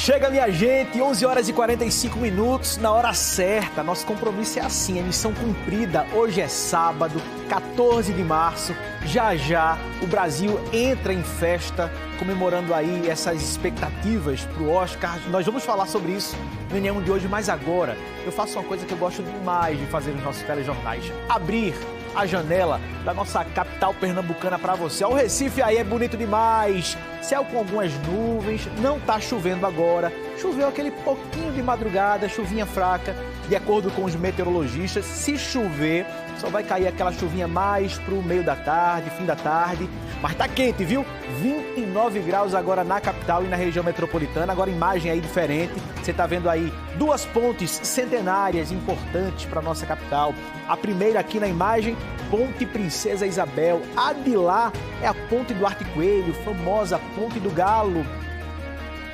Chega, minha gente, 11 horas e 45 minutos, na hora certa. Nosso compromisso é assim, a missão cumprida. Hoje é sábado, 14 de março. Já já o Brasil entra em festa, comemorando aí essas expectativas para o Oscar. Nós vamos falar sobre isso no N1 de hoje, mas agora eu faço uma coisa que eu gosto demais de fazer nos nossos telejornais. Abrir a janela da nossa capital pernambucana para você. O Recife aí é bonito demais, céu com algumas nuvens, não tá chovendo agora, choveu aquele pouquinho de madrugada, chuvinha fraca, de acordo com os meteorologistas. Se chover, só vai cair aquela chuvinha mais pro meio da tarde, fim da tarde, mas tá quente, viu? 29 graus agora na capital e na região metropolitana. Agora imagem aí diferente, você tá vendo aí duas pontes centenárias importantes para nossa capital. A primeira aqui na imagem, Ponte Princesa Isabel. A de lá é a Ponte Duarte Coelho, famosa Ponte do Galo.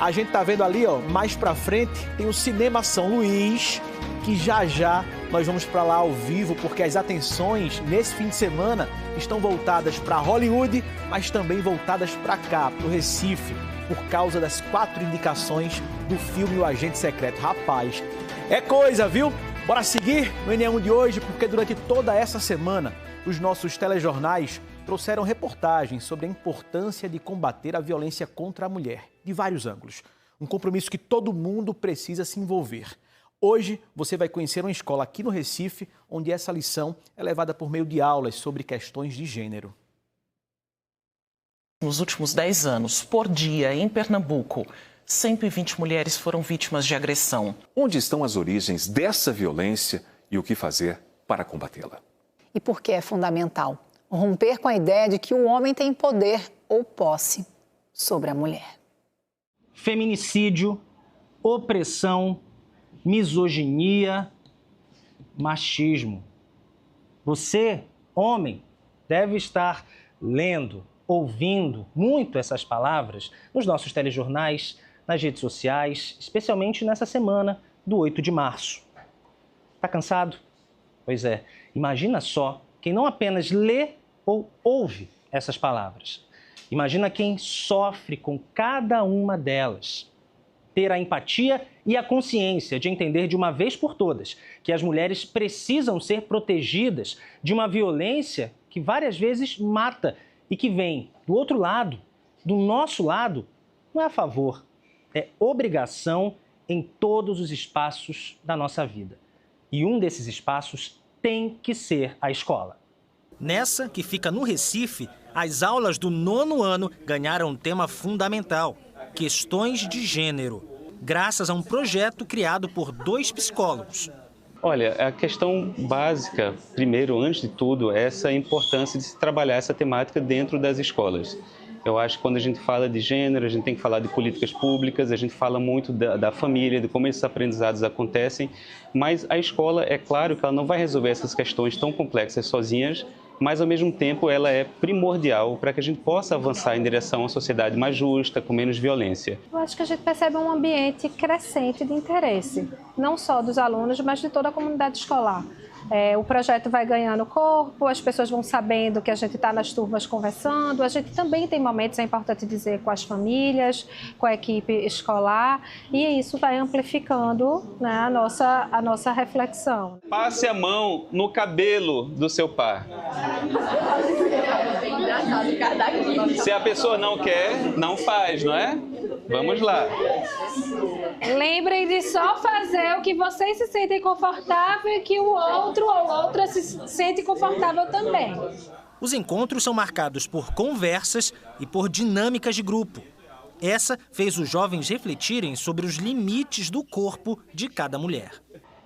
A gente tá vendo ali, ó, mais pra frente, tem o Cinema São Luís, que já já nós vamos para lá ao vivo, porque as atenções nesse fim de semana estão voltadas para Hollywood, mas também voltadas para cá, para o Recife, por causa das 4 indicações do filme O Agente Secreto. Rapaz, é coisa, viu? Bora seguir no N1 de hoje, porque durante toda essa semana os nossos telejornais trouxeram reportagens sobre a importância de combater a violência contra a mulher, de vários ângulos. Um compromisso que todo mundo precisa se envolver. Hoje você vai conhecer uma escola aqui no Recife, onde essa lição é levada por meio de aulas sobre questões de gênero. Nos últimos 10 anos, por dia, em Pernambuco, 120 mulheres foram vítimas de agressão. Onde estão as origens dessa violência e o que fazer para combatê-la? E por que é fundamental romper com a ideia de que o homem tem poder ou posse sobre a mulher? Feminicídio, opressão, misoginia, machismo. Você, homem, deve estar lendo, ouvindo muito essas palavras nos nossos telejornais, nas redes sociais, especialmente nessa semana do 8 de março. Tá cansado? Pois é, imagina só quem não apenas lê ou ouve essas palavras. Imagina quem sofre com cada uma delas. Ter a empatia e a consciência de entender de uma vez por todas que as mulheres precisam ser protegidas de uma violência que várias vezes mata e que vem do outro lado, do nosso lado, não é a favor, é obrigação em todos os espaços da nossa vida. E um desses espaços tem que ser a escola. Nessa, que fica no Recife, as aulas do 9º ano ganharam um tema fundamental: questões de gênero, graças a um projeto criado por 2 psicólogos. Olha, a questão básica, primeiro, antes de tudo, é essa importância de se trabalhar essa temática dentro das escolas. Eu acho que quando a gente fala de gênero, a gente tem que falar de políticas públicas, a gente fala muito da família, de como esses aprendizados acontecem, mas a escola, é claro que ela não vai resolver essas questões tão complexas sozinhas, mas ao mesmo tempo ela é primordial para que a gente possa avançar em direção a uma sociedade mais justa, com menos violência. Eu acho que a gente percebe um ambiente crescente de interesse, não só dos alunos, mas de toda a comunidade escolar. O projeto vai ganhando corpo, as pessoas vão sabendo que a gente está nas turmas conversando, a gente também tem momentos, é importante dizer, com as famílias, com a equipe escolar, e isso vai amplificando, né, a nossa reflexão. Passe a mão no cabelo do seu par. Se a pessoa não quer, não faz, não é? Vamos lá. Lembrem de só fazer o que vocês se sentem confortável e que o outro ou outra se sente confortável também. Os encontros são marcados por conversas e por dinâmicas de grupo. Essa fez os jovens refletirem sobre os limites do corpo de cada mulher.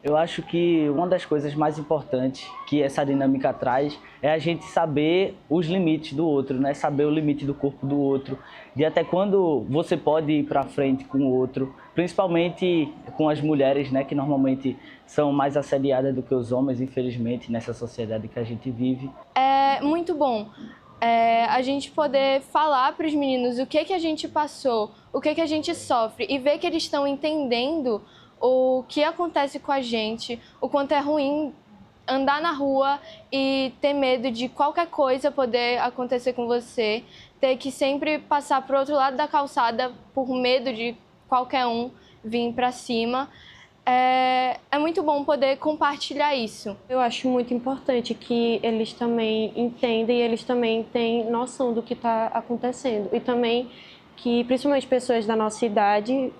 Eu acho que uma das coisas mais importantes que essa dinâmica traz é a gente saber os limites do outro, né? Saber o limite do corpo do outro, de até quando você pode ir para frente com o outro, principalmente com as mulheres, né? Que normalmente são mais assediadas do que os homens, infelizmente, nessa sociedade que a gente vive. É muito bom a gente poder falar para os meninos o que a gente passou, o que a gente sofre e ver que eles estão entendendo o que acontece com a gente, o quanto é ruim andar na rua e ter medo de qualquer coisa poder acontecer com você, ter que sempre passar para o outro lado da calçada por medo de qualquer um vir para cima. É muito bom poder compartilhar isso. Eu acho muito importante que eles também entendem, eles também têm noção do que está acontecendo. E também que, principalmente pessoas da nossa idade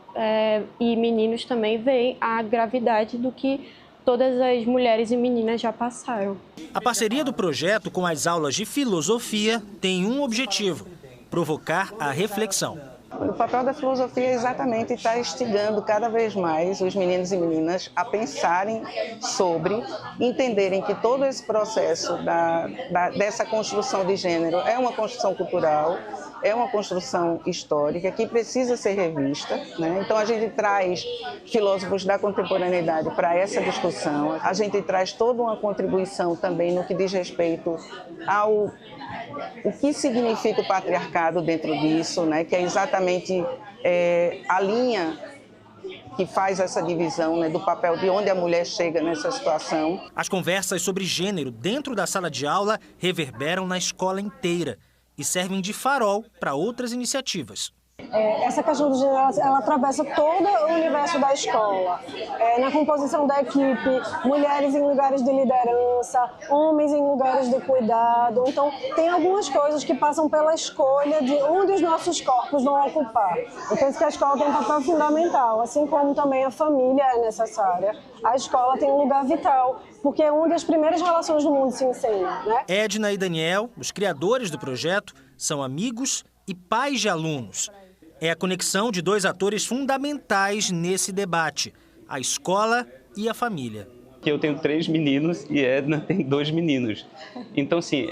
e meninos também, veem a gravidade do que todas as mulheres e meninas já passaram. A parceria do projeto com as aulas de filosofia tem um objetivo: provocar a reflexão. O papel da filosofia é exatamente estar instigando cada vez mais os meninos e meninas a pensarem sobre, entenderem que todo esse processo dessa construção de gênero é uma construção cultural, é uma construção histórica que precisa ser revista, né? Então a gente traz filósofos da contemporaneidade para essa discussão, a gente traz toda uma contribuição também no que diz respeito ao o que significa o patriarcado dentro disso, né? Que é exatamente a linha que faz essa divisão, né, do papel de onde a mulher chega nessa situação. As conversas sobre gênero dentro da sala de aula reverberam na escola inteira e servem de farol para outras iniciativas. Essa questão do gênero, ela atravessa todo o universo da escola. Na composição da equipe, mulheres em lugares de liderança, homens em lugares de cuidado. Então, tem algumas coisas que passam pela escolha de onde os nossos corpos vão ocupar. Eu penso que a escola tem um papel fundamental, assim como também a família é necessária. A escola tem um lugar vital, porque é onde as primeiras relações do mundo se ensinam, né? Edna e Daniel, os criadores do projeto, são amigos e pais de alunos. É a conexão de dois atores fundamentais nesse debate: a escola e a família. Eu tenho 3 meninos e Edna tem 2 meninos. Então, assim,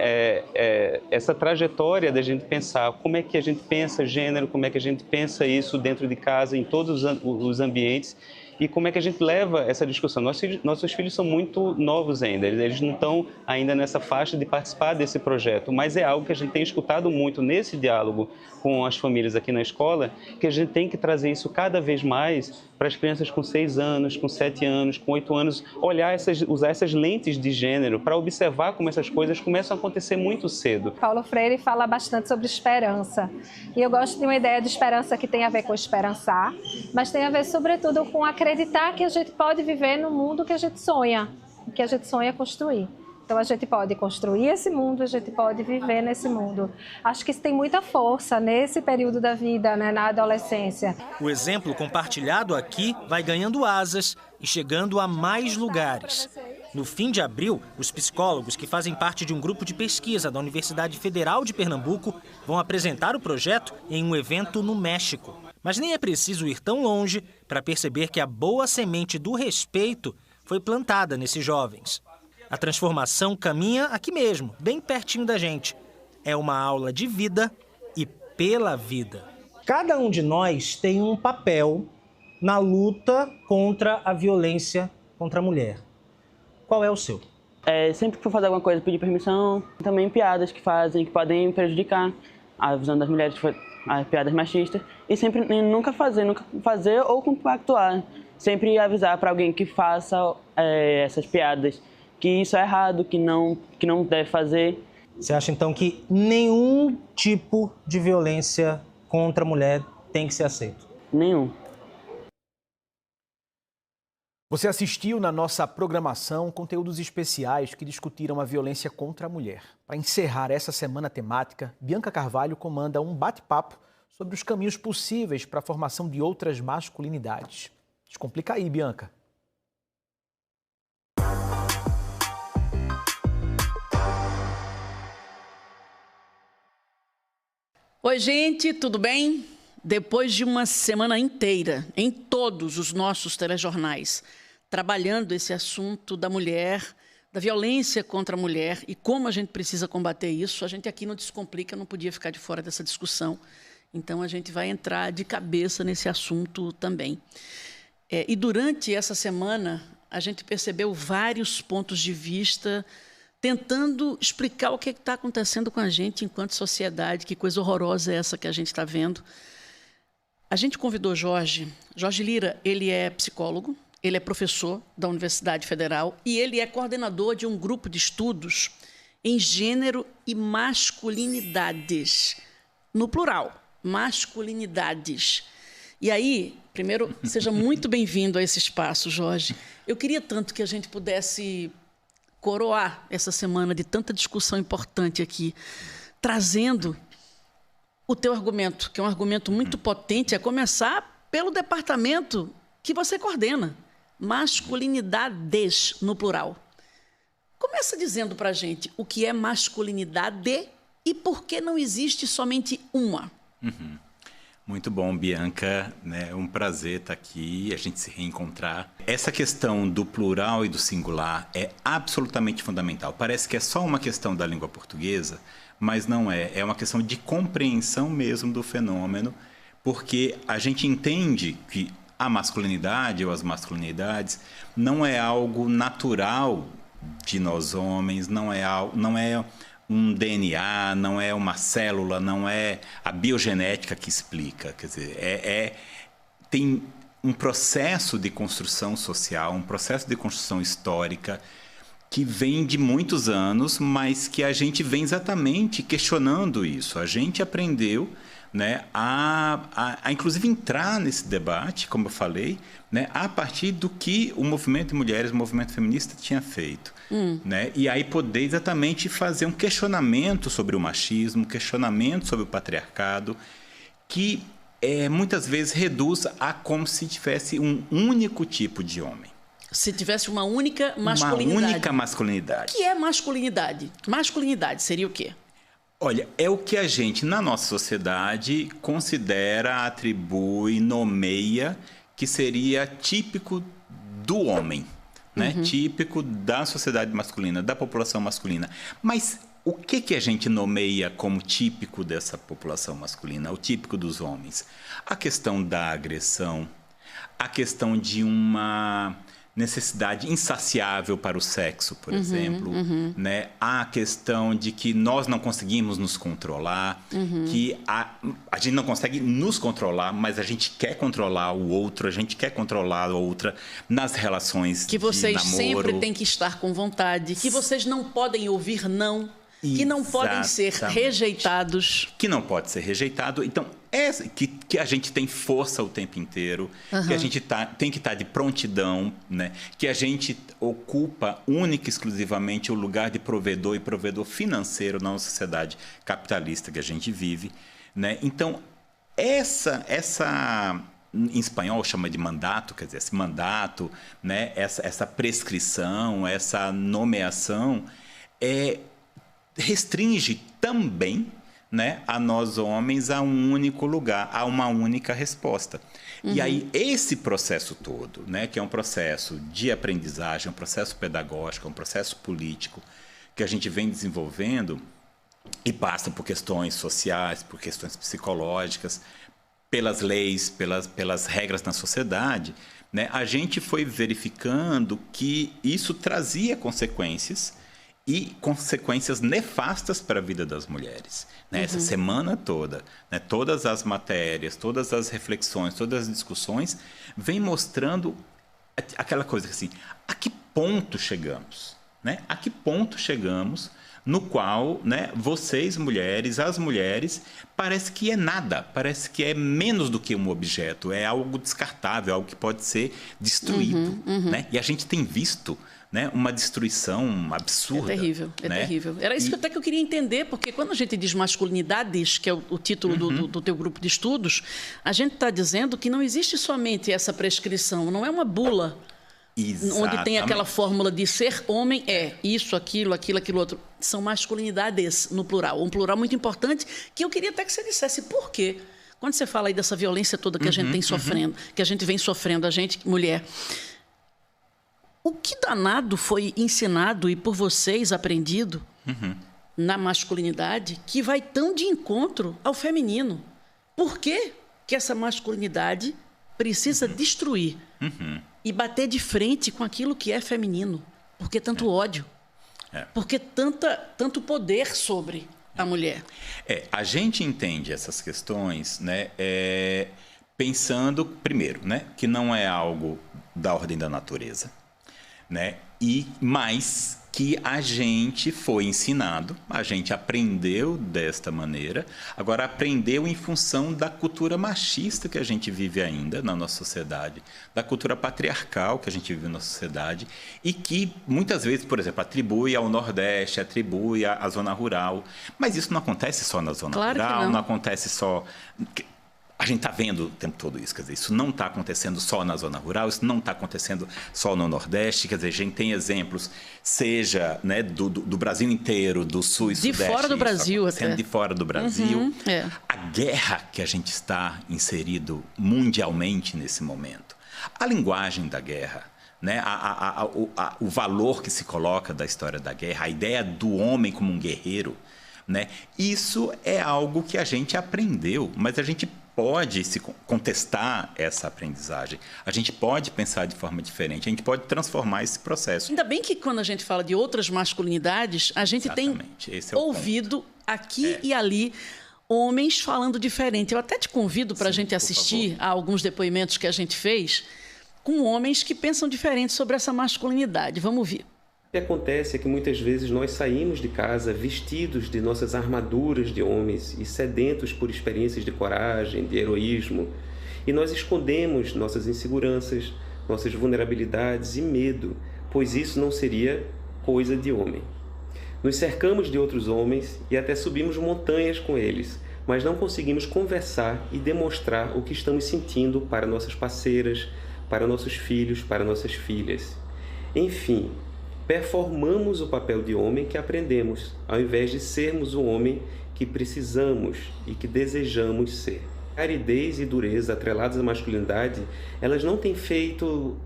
essa trajetória da gente pensar como é que a gente pensa gênero, como é que a gente pensa isso dentro de casa, em todos os ambientes, e como é que a gente leva essa discussão. Nossos filhos são muito novos ainda, eles não estão ainda nessa faixa de participar desse projeto, mas é algo que a gente tem escutado muito nesse diálogo com as famílias aqui na escola, que a gente tem que trazer isso cada vez mais para as crianças com 6 anos, com 7 anos, com 8 anos, usar essas lentes de gênero para observar como essas coisas começam a acontecer muito cedo. Paulo Freire fala bastante sobre esperança, e eu gosto de uma ideia de esperança que tem a ver com esperançar, mas tem a ver sobretudo com acreditar que a gente pode viver no mundo que a gente sonha construir. Então a gente pode construir esse mundo, a gente pode viver nesse mundo. Acho que isso tem muita força nesse período da vida, né, na adolescência. O exemplo compartilhado aqui vai ganhando asas e chegando a mais lugares. No fim de abril, os psicólogos que fazem parte de um grupo de pesquisa da Universidade Federal de Pernambuco vão apresentar o projeto em um evento no México. Mas nem é preciso ir tão longe para perceber que a boa semente do respeito foi plantada nesses jovens. A transformação caminha aqui mesmo, bem pertinho da gente. É uma aula de vida e pela vida. Cada um de nós tem um papel na luta contra a violência contra a mulher. Qual é o seu? Sempre que for fazer alguma coisa, pedir permissão. Também piadas que podem prejudicar a visão das mulheres, as piadas machistas. E sempre nunca fazer ou compactuar. Sempre avisar para alguém que faça essas piadas que isso é errado, que não deve fazer. Você acha então que nenhum tipo de violência contra a mulher tem que ser aceito? Nenhum. Você assistiu na nossa programação conteúdos especiais que discutiram a violência contra a mulher. Para encerrar essa semana temática, Bianca Carvalho comanda um bate-papo sobre os caminhos possíveis para a formação de outras masculinidades. Descomplica aí, Bianca. Oi, gente, tudo bem? Depois de uma semana inteira, em todos os nossos telejornais, trabalhando esse assunto da mulher, da violência contra a mulher e como a gente precisa combater isso, a gente aqui no Descomplica não podia ficar de fora dessa discussão. Então, a gente vai entrar de cabeça nesse assunto também. E durante essa semana, a gente percebeu vários pontos de vista tentando explicar o que está acontecendo com a gente enquanto sociedade, que coisa horrorosa é essa que a gente está vendo. A gente convidou Jorge Lira, ele é psicólogo, ele é professor da Universidade Federal e ele é coordenador de um grupo de estudos em gênero e masculinidades, no plural, masculinidades. E aí, primeiro, seja muito bem-vindo a esse espaço, Jorge. Eu queria tanto que a gente pudesse coroar essa semana de tanta discussão importante aqui, trazendo o teu argumento, que é um argumento muito potente, a começar pelo departamento que você coordena, masculinidades no plural. Começa dizendo para a gente o que é masculinidade e por que não existe somente uma. Muito bom, Bianca. É um prazer estar aqui, a gente se reencontrar. Essa questão do plural e do singular é absolutamente fundamental. Parece que é só uma questão da língua portuguesa, mas não é. É uma questão de compreensão mesmo do fenômeno, porque a gente entende que a masculinidade ou as masculinidades não é algo natural de nós homens, não é um DNA, não é uma célula, não é a biogenética que explica. Quer dizer, tem um processo de construção social, um processo de construção histórica que vem de muitos anos, mas que a gente vem exatamente questionando isso. A gente aprendeu, né, a inclusive entrar nesse debate, como eu falei, né, a partir do que o movimento de mulheres, o movimento feminista tinha feito. Né? E aí poder exatamente fazer um questionamento sobre o machismo, um questionamento sobre o patriarcado, que muitas vezes reduz a como se tivesse um único tipo de homem. Se tivesse uma única masculinidade. Uma única masculinidade. O que é masculinidade? Masculinidade seria o quê? Olha, é o que a gente, na nossa sociedade, considera, atribui, nomeia, que seria típico do homem. Né? Típico da sociedade masculina, da população masculina. Mas o que a gente nomeia como típico dessa população masculina, o típico dos homens? A questão da agressão, a questão de uma necessidade insaciável para o sexo, por exemplo, né? A questão de que nós não conseguimos nos controlar, que a gente não consegue nos controlar, mas a gente quer controlar o outro, a gente quer controlar a outra nas relações de namoro. Que vocês sempre têm que estar com vontade, que vocês não podem ouvir não, que não podem ser rejeitados. Que não pode ser rejeitado. Então, que a gente tem força o tempo inteiro, que a gente tem que estar de prontidão, né? Que a gente ocupa única e exclusivamente o lugar de provedor e provedor financeiro na sociedade capitalista que a gente vive, né? Então, essa em espanhol chama de mandato, quer dizer, esse mandato, né? Essa prescrição, essa nomeação restringe também, né, a nós homens a um único lugar, a uma única resposta. E aí esse processo todo, né, que é um processo de aprendizagem, um processo pedagógico, um processo político que a gente vem desenvolvendo e passa por questões sociais, por questões psicológicas, pelas leis, pelas regras na sociedade, né, a gente foi verificando que isso trazia consequências e consequências nefastas para a vida das mulheres. Né? Essa semana toda, né? Todas as matérias, todas as reflexões, todas as discussões vêm mostrando aquela coisa assim, a que ponto chegamos? Né? A que ponto chegamos no qual, né, vocês, mulheres, as mulheres, parece que é nada, parece que é menos do que um objeto, é algo descartável, algo que pode ser destruído. Né? E a gente tem visto, né, uma destruição absurda. É terrível, né? terrível. Era isso até que eu queria entender, porque quando a gente diz masculinidades, que é o título do teu grupo de estudos, a gente está dizendo que não existe somente essa prescrição, não é uma bula. Exatamente. Onde tem aquela fórmula de ser homem isso, aquilo, aquilo outro. São masculinidades no plural. Um plural muito importante que eu queria até que você dissesse por quê. Quando você fala aí dessa violência toda que a gente tem sofrendo, que a gente vem sofrendo, a gente, mulher, o que danado foi ensinado e por vocês aprendido na masculinidade que vai tão de encontro ao feminino? Por que essa masculinidade precisa destruir e bater de frente com aquilo que é feminino? Por que tanto ódio? Por que tanto poder sobre a mulher? A gente entende essas questões, né, pensando, primeiro, né, que não é algo da ordem da natureza, né, mas que a gente foi ensinado, a gente aprendeu desta maneira, agora aprendeu em função da cultura machista que a gente vive ainda na nossa sociedade, da cultura patriarcal que a gente vive na sociedade e que muitas vezes, por exemplo, atribui ao Nordeste, atribui à zona rural, mas isso não acontece só na zona rural, não acontece só... A gente está vendo o tempo todo isso, quer dizer, isso não está acontecendo só na zona rural, isso não está acontecendo só no Nordeste, quer dizer, a gente tem exemplos, seja, né, do Brasil inteiro, do Sul e Sudeste. De fora do Brasil até. De fora do Brasil. A guerra que a gente está inserido mundialmente nesse momento, a linguagem da guerra, né, o valor que se coloca da história da guerra, a ideia do homem como um guerreiro, né, isso é algo que a gente aprendeu, mas a gente pode se contestar essa aprendizagem. A gente pode pensar de forma diferente, a gente pode transformar esse processo. Ainda bem que quando a gente fala de outras masculinidades, a gente tem ouvido aqui e ali homens falando diferente. Eu até te convido para a gente assistir a alguns depoimentos que a gente fez com homens que pensam diferente sobre essa masculinidade. Vamos ver. O que acontece é que muitas vezes nós saímos de casa vestidos de nossas armaduras de homens e sedentos por experiências de coragem, de heroísmo, e nós escondemos nossas inseguranças, nossas vulnerabilidades e medo, pois isso não seria coisa de homem. Nos cercamos de outros homens e até subimos montanhas com eles, mas não conseguimos conversar e demonstrar o que estamos sentindo para nossas parceiras, para nossos filhos, para nossas filhas. Enfim, performamos o papel de homem que aprendemos, ao invés de sermos o homem que precisamos e que desejamos ser. Aridez e dureza atreladas à masculinidade, elas não têm feito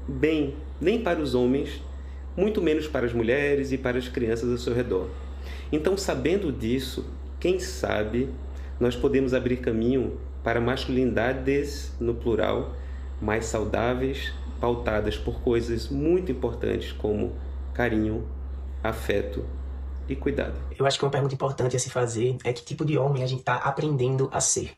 bem nem para os homens, muito menos para as mulheres e para as crianças ao seu redor. Então, sabendo disso, quem sabe nós podemos abrir caminho para masculinidades, no plural, mais saudáveis, pautadas por coisas muito importantes como carinho, afeto e cuidado. Eu acho que uma pergunta importante a se fazer é que tipo de homem a gente está aprendendo a ser,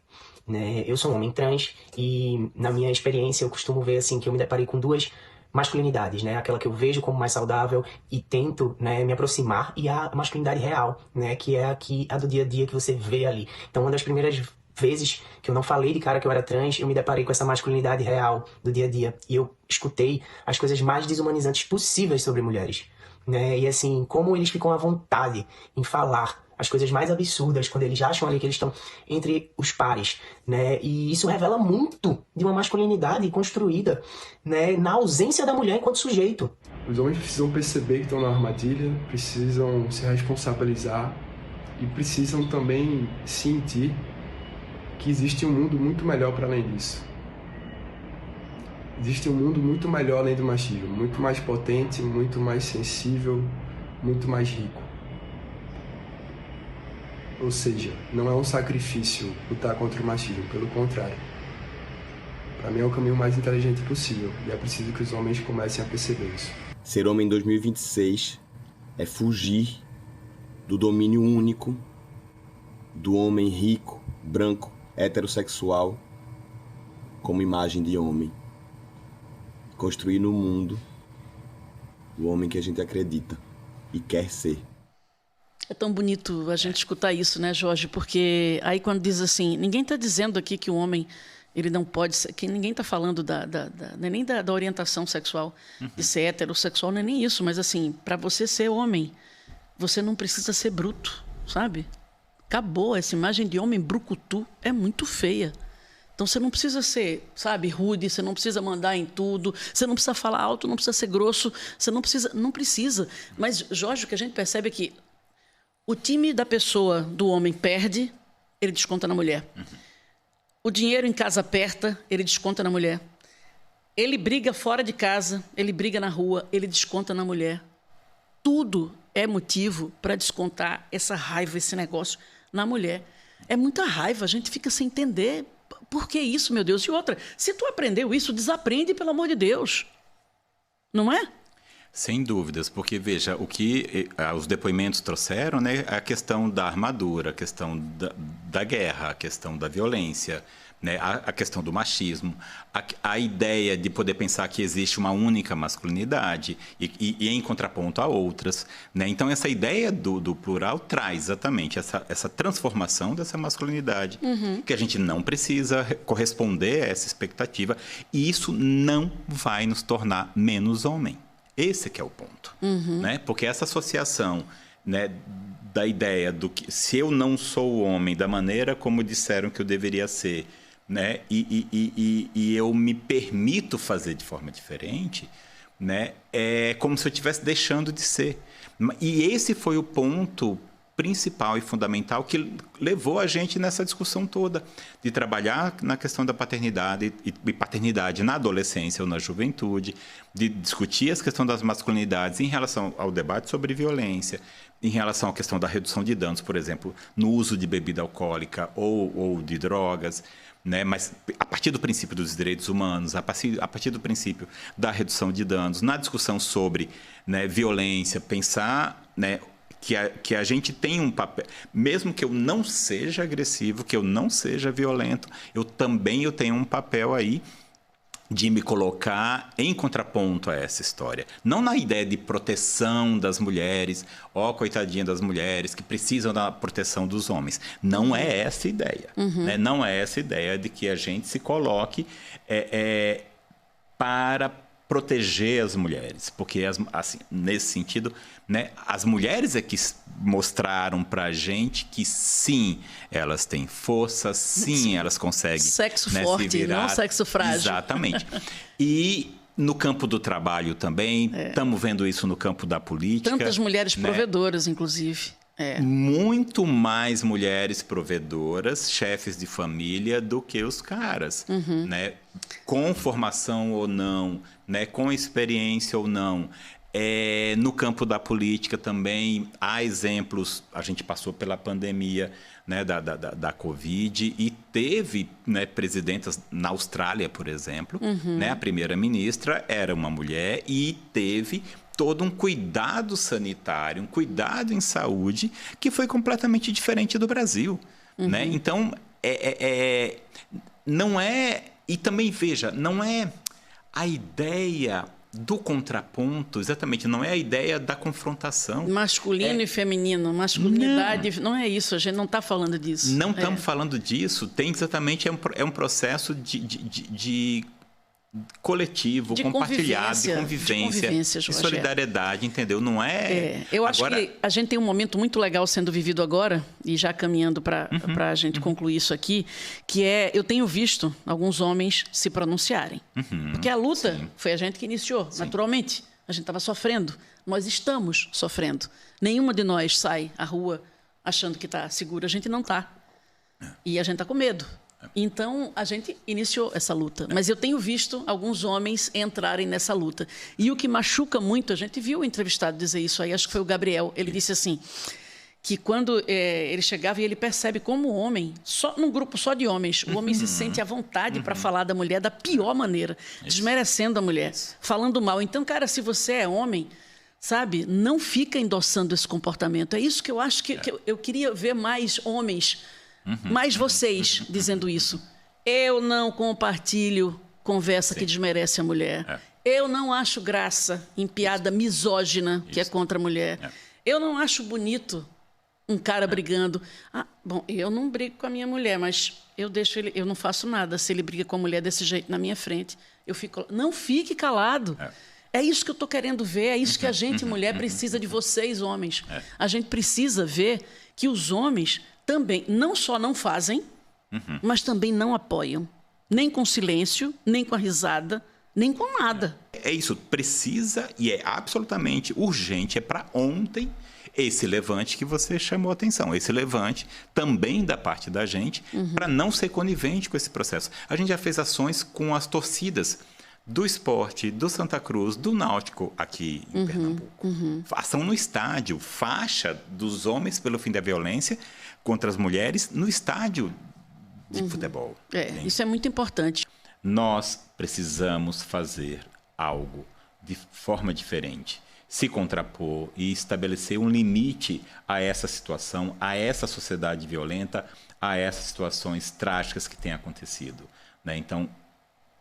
né? Eu sou um homem trans e na minha experiência eu costumo ver assim que eu me deparei com duas masculinidades, né? Aquela que eu vejo como mais saudável e tento, né, me aproximar, e a masculinidade real, né, que é a do dia a dia que você vê ali. Então, uma das primeiras vezes que eu não falei de cara que eu era trans, eu me deparei com essa masculinidade real do dia a dia. E eu escutei as coisas mais desumanizantes possíveis sobre mulheres, né? E assim, como eles ficam à vontade em falar as coisas mais absurdas quando eles acham ali que eles estão entre os pares, né? E isso revela muito de uma masculinidade construída, né, na ausência da mulher enquanto sujeito. Os homens precisam perceber que estão na armadilha, precisam se responsabilizar e precisam também sentir que existe um mundo muito melhor para além disso. Existe um mundo muito melhor além do machismo, muito mais potente, muito mais sensível, muito mais rico. Ou seja, não é um sacrifício lutar contra o machismo, pelo contrário. Para mim é o caminho mais inteligente possível e é preciso que os homens comecem a perceber isso. Ser homem em 2026 é fugir do domínio único do homem rico, branco, heterossexual como imagem de homem. Construir no mundo o homem que a gente acredita e quer ser. É tão bonito a gente escutar isso, né, Jorge? Porque aí quando diz assim, ninguém está dizendo aqui que o homem ele não pode ser, que ninguém está falando nem da orientação sexual, de ser heterossexual, não é nem isso, mas assim, para você ser homem, você não precisa ser bruto, sabe? Acabou, essa imagem de homem brucutu é muito feia. Então você não precisa ser, sabe, rude, você não precisa mandar em tudo, você não precisa falar alto, não precisa ser grosso, você não precisa. Mas, Jorge, o que a gente percebe é que o time da pessoa, do homem, perde, ele desconta na mulher. O dinheiro em casa aperta, ele desconta na mulher. Ele briga fora de casa, ele briga na rua, ele desconta na mulher. Tudo é motivo para descontar essa raiva, esse negócio na mulher. É muita raiva, a gente fica sem entender por que isso, meu Deus. E outra, se tu aprendeu isso, desaprende, pelo amor de Deus. Não é? Sem dúvidas, porque, veja, o que os depoimentos trouxeram, né, a questão da armadura, a questão da guerra, a questão da violência, né? A questão do machismo, a ideia de poder pensar que existe uma única masculinidade e em contraponto a outras, né? Então, essa ideia do plural traz exatamente essa transformação dessa masculinidade, que a gente não precisa corresponder a essa expectativa, e isso não vai nos tornar menos homem. Esse que é o ponto, né? Porque essa associação, né, da ideia do que se eu não sou homem da maneira como disseram que eu deveria ser, né, e eu me permito fazer de forma diferente, né, é como se eu estivesse deixando de ser. E esse foi o ponto principal e fundamental que levou a gente nessa discussão toda, de trabalhar na questão da paternidade e paternidade na adolescência ou na juventude, de discutir as questões das masculinidades em relação ao debate sobre violência, em relação à questão da redução de danos, por exemplo, no uso de bebida alcoólica ou de drogas, né? Mas a partir do princípio dos direitos humanos, a partir do princípio da redução de danos, na discussão sobre, né, violência, pensar, né, que a gente tem um papel, mesmo que eu não seja agressivo, que eu não seja violento, eu tenho um papel aí de me colocar em contraponto a essa história. Não na ideia de proteção das mulheres, coitadinha das mulheres que precisam da proteção dos homens. Não é essa a ideia. Né? Não é essa a ideia de que a gente se coloque para proteger as mulheres, porque assim, nesse sentido, né, as mulheres é que mostraram para a gente que sim, elas têm força, sim, elas conseguem sexo, né, forte, se virar. não sexo frágil. Exatamente. E no campo do trabalho também, estamos vendo isso no campo da política. Tantas mulheres né? provedoras, inclusive. Muito mais mulheres provedoras, chefes de família, do que os caras, né? Com formação ou não, né? Com experiência ou não. No campo da política também há exemplos. A gente passou pela pandemia, né, da Covid e teve, né, presidentas na Austrália, por exemplo. Né? A primeira-ministra era uma mulher e teve todo um cuidado sanitário, um cuidado em saúde que foi completamente diferente do Brasil. Né? Então, não é... E também, veja, não é a ideia do contraponto, exatamente, não é a ideia da confrontação. Masculino e feminino, masculinidade, não é isso, a gente não está falando disso. Não estamos falando disso, tem exatamente, é um processo de coletivo, de compartilhado, de convivência, de solidariedade, entendeu? Não é... Eu acho que a gente tem um momento muito legal sendo vivido agora, e já caminhando para a gente concluir isso aqui, que eu tenho visto alguns homens se pronunciarem. Porque a luta foi a gente que iniciou, naturalmente. A gente estava sofrendo, nós estamos sofrendo. Nenhuma de nós sai à rua achando que está segura, a gente não está. E a gente está com medo. Então, a gente iniciou essa luta. Mas eu tenho visto alguns homens entrarem nessa luta. E o que machuca muito, a gente viu o entrevistado dizer isso aí, acho que foi o Gabriel, ele disse assim, que quando ele chegava e ele percebe como o homem, num grupo só de homens, o homem se sente à vontade para falar da mulher da pior maneira, desmerecendo a mulher, falando mal. Então, cara, se você é homem, sabe, não fica endossando esse comportamento. É isso que eu acho que eu queria ver mais homens, mais vocês dizendo isso. Eu não compartilho conversa que desmerece a mulher. Eu não acho graça em piada misógina que é contra a mulher. Eu não acho bonito um cara brigando. Bom, eu não brigo com a minha mulher, mas eu deixo ele, eu não faço nada se ele briga com a mulher desse jeito na minha frente. Eu fico, não fique calado. É isso que eu estou querendo ver, é isso que a gente, mulher, precisa de vocês, homens. A gente precisa ver que os homens também não só não fazem, mas também não apoiam. Nem com silêncio, nem com a risada, nem com nada. É isso, precisa e é absolutamente urgente, é para ontem esse levante que você chamou a atenção. Esse levante também da parte da gente para não ser conivente com esse processo. A gente já fez ações com as torcidas do Sport, do Santa Cruz, do Náutico aqui em Pernambuco. Ação no estádio, faixa dos homens pelo fim da violência contra as mulheres no estádio de futebol. Isso é muito importante. Nós precisamos fazer algo de forma diferente, se contrapor e estabelecer um limite a essa situação, a essa sociedade violenta, a essas situações trágicas que têm acontecido, né? Então,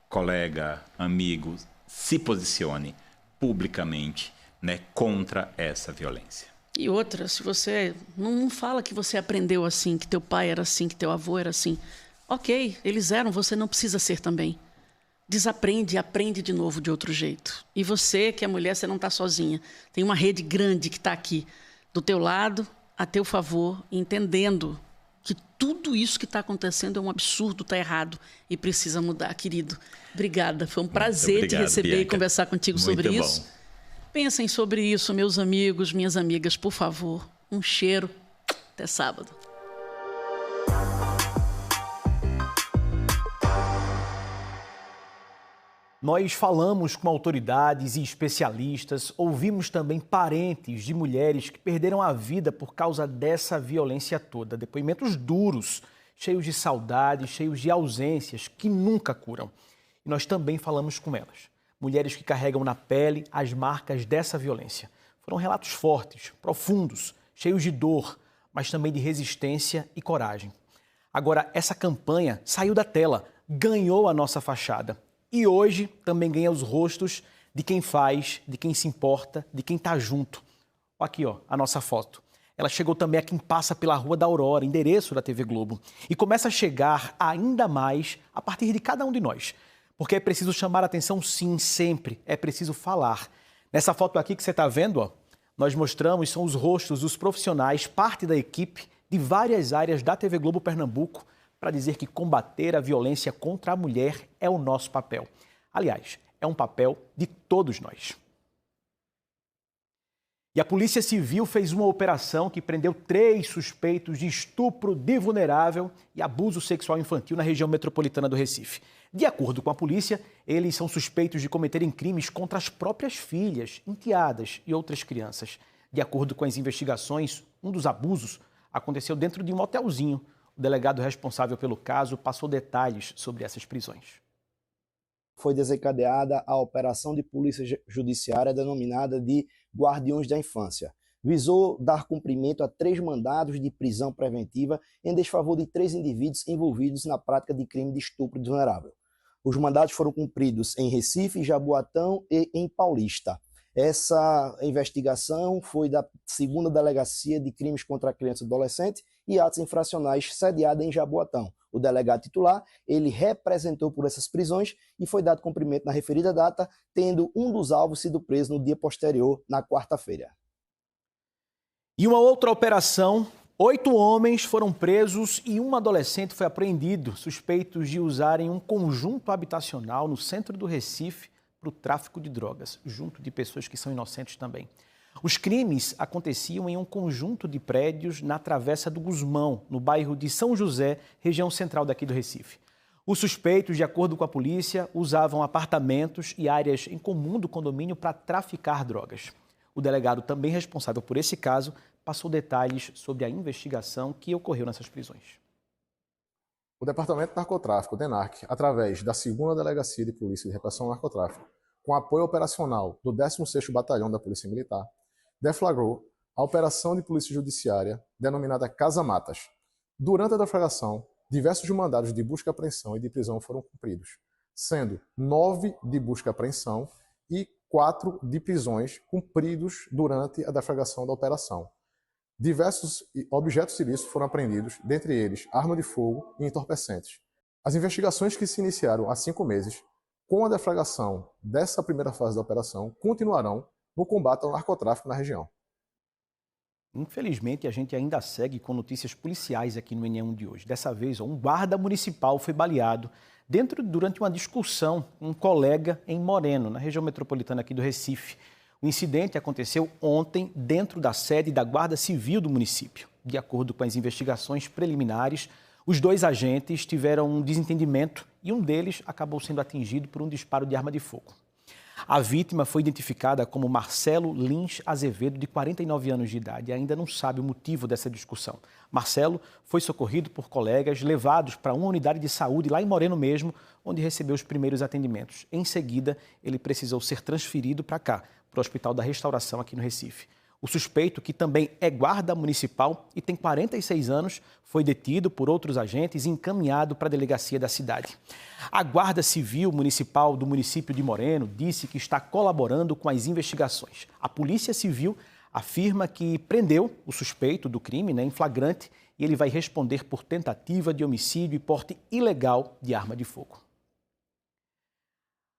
colega, amigo, se posicione publicamente, né, contra essa violência. E outra, se você não fala que você aprendeu assim, que teu pai era assim, que teu avô era assim. Ok, eles eram, você não precisa ser também. Desaprende e aprende de novo de outro jeito. E você, que é mulher, você não está sozinha. Tem uma rede grande que está aqui, do teu lado, a teu favor, entendendo que tudo isso que está acontecendo é um absurdo, está errado e precisa mudar, querido. Obrigada, foi um prazer te receber, Bianca, e conversar contigo sobre isso. Pensem sobre isso, meus amigos, minhas amigas, por favor. Um cheiro, até sábado. Nós falamos com autoridades e especialistas, ouvimos também parentes de mulheres que perderam a vida por causa dessa violência toda. Depoimentos duros, cheios de saudade, cheios de ausências que nunca curam. E nós também falamos com elas. Mulheres que carregam na pele as marcas dessa violência. Foram relatos fortes, profundos, cheios de dor, mas também de resistência e coragem. Agora, essa campanha saiu da tela, ganhou a nossa fachada. E hoje também ganha os rostos de quem faz, de quem se importa, de quem está junto. Aqui, ó, a nossa foto. Ela chegou também a quem passa pela Rua da Aurora, endereço da TV Globo. E começa a chegar ainda mais a partir de cada um de nós. Porque é preciso chamar a atenção, sim, sempre. É preciso falar. Nessa foto aqui que você está vendo, ó, nós mostramos, são os rostos dos profissionais, parte da equipe de várias áreas da TV Globo Pernambuco, para dizer que combater a violência contra a mulher é o nosso papel. Aliás, é um papel de todos nós. E a Polícia Civil fez uma operação que prendeu 3 suspeitos de estupro de vulnerável e abuso sexual infantil na região metropolitana do Recife. De acordo com a polícia, eles são suspeitos de cometerem crimes contra as próprias filhas, enteadas e outras crianças. De acordo com as investigações, um dos abusos aconteceu dentro de um hotelzinho. O delegado responsável pelo caso passou detalhes sobre essas prisões. Foi desencadeada a operação de polícia judiciária denominada de Guardiões da Infância. Visou dar cumprimento a 3 mandados de prisão preventiva em desfavor de 3 indivíduos envolvidos na prática de crime de estupro de vulnerável. Os mandados foram cumpridos em Recife, Jaboatão e em Paulista. Essa investigação foi da 2ª Delegacia de Crimes contra a Criança e Adolescente e Atos Infracionais, sediada em Jaboatão. O delegado titular, ele representou por essas prisões e foi dado cumprimento na referida data, tendo um dos alvos sido preso no dia posterior, na quarta-feira. E uma outra operação, 8 homens foram presos e um adolescente foi apreendido, suspeitos de usarem um conjunto habitacional no centro do Recife para o tráfico de drogas, junto de pessoas que são inocentes também. Os crimes aconteciam em um conjunto de prédios na Travessa do Gusmão, no bairro de São José, região central daqui do Recife. Os suspeitos, de acordo com a polícia, usavam apartamentos e áreas em comum do condomínio para traficar drogas. O delegado, também responsável por esse caso, passou detalhes sobre a investigação que ocorreu nessas prisões. O Departamento de Narcotráfico, DENARC, através da 2ª Delegacia de Polícia de Repressão ao Narcotráfico, com apoio operacional do 16º Batalhão da Polícia Militar, deflagrou a operação de polícia judiciária denominada Casa Matas. Durante a deflagração, diversos mandados de busca, apreensão e de prisão foram cumpridos, sendo 9 de busca e apreensão e 4 de prisões cumpridos durante a deflagração da operação. Diversos objetos ilícitos foram apreendidos, dentre eles arma de fogo e entorpecentes. As investigações que se iniciaram há 5 meses, com a deflagração dessa primeira fase da operação, continuarão no combate ao narcotráfico na região. Infelizmente, a gente ainda segue com notícias policiais aqui no NE1 de hoje. Dessa vez, um guarda municipal foi baleado durante uma discussão com um colega em Moreno, na região metropolitana aqui do Recife. O incidente aconteceu ontem dentro da sede da Guarda Civil do município. De acordo com as investigações preliminares, os 2 agentes tiveram um desentendimento e um deles acabou sendo atingido por um disparo de arma de fogo. A vítima foi identificada como Marcelo Lins Azevedo, de 49 anos de idade, e ainda não sabe o motivo dessa discussão. Marcelo foi socorrido por colegas, levados para uma unidade de saúde lá em Moreno mesmo, onde recebeu os primeiros atendimentos. Em seguida, ele precisou ser transferido para cá, para o Hospital da Restauração aqui no Recife. O suspeito, que também é guarda municipal e tem 46 anos, foi detido por outros agentes e encaminhado para a delegacia da cidade. A Guarda Civil Municipal do município de Moreno disse que está colaborando com as investigações. A Polícia Civil afirma que prendeu o suspeito do crime, em flagrante, e ele vai responder por tentativa de homicídio e porte ilegal de arma de fogo.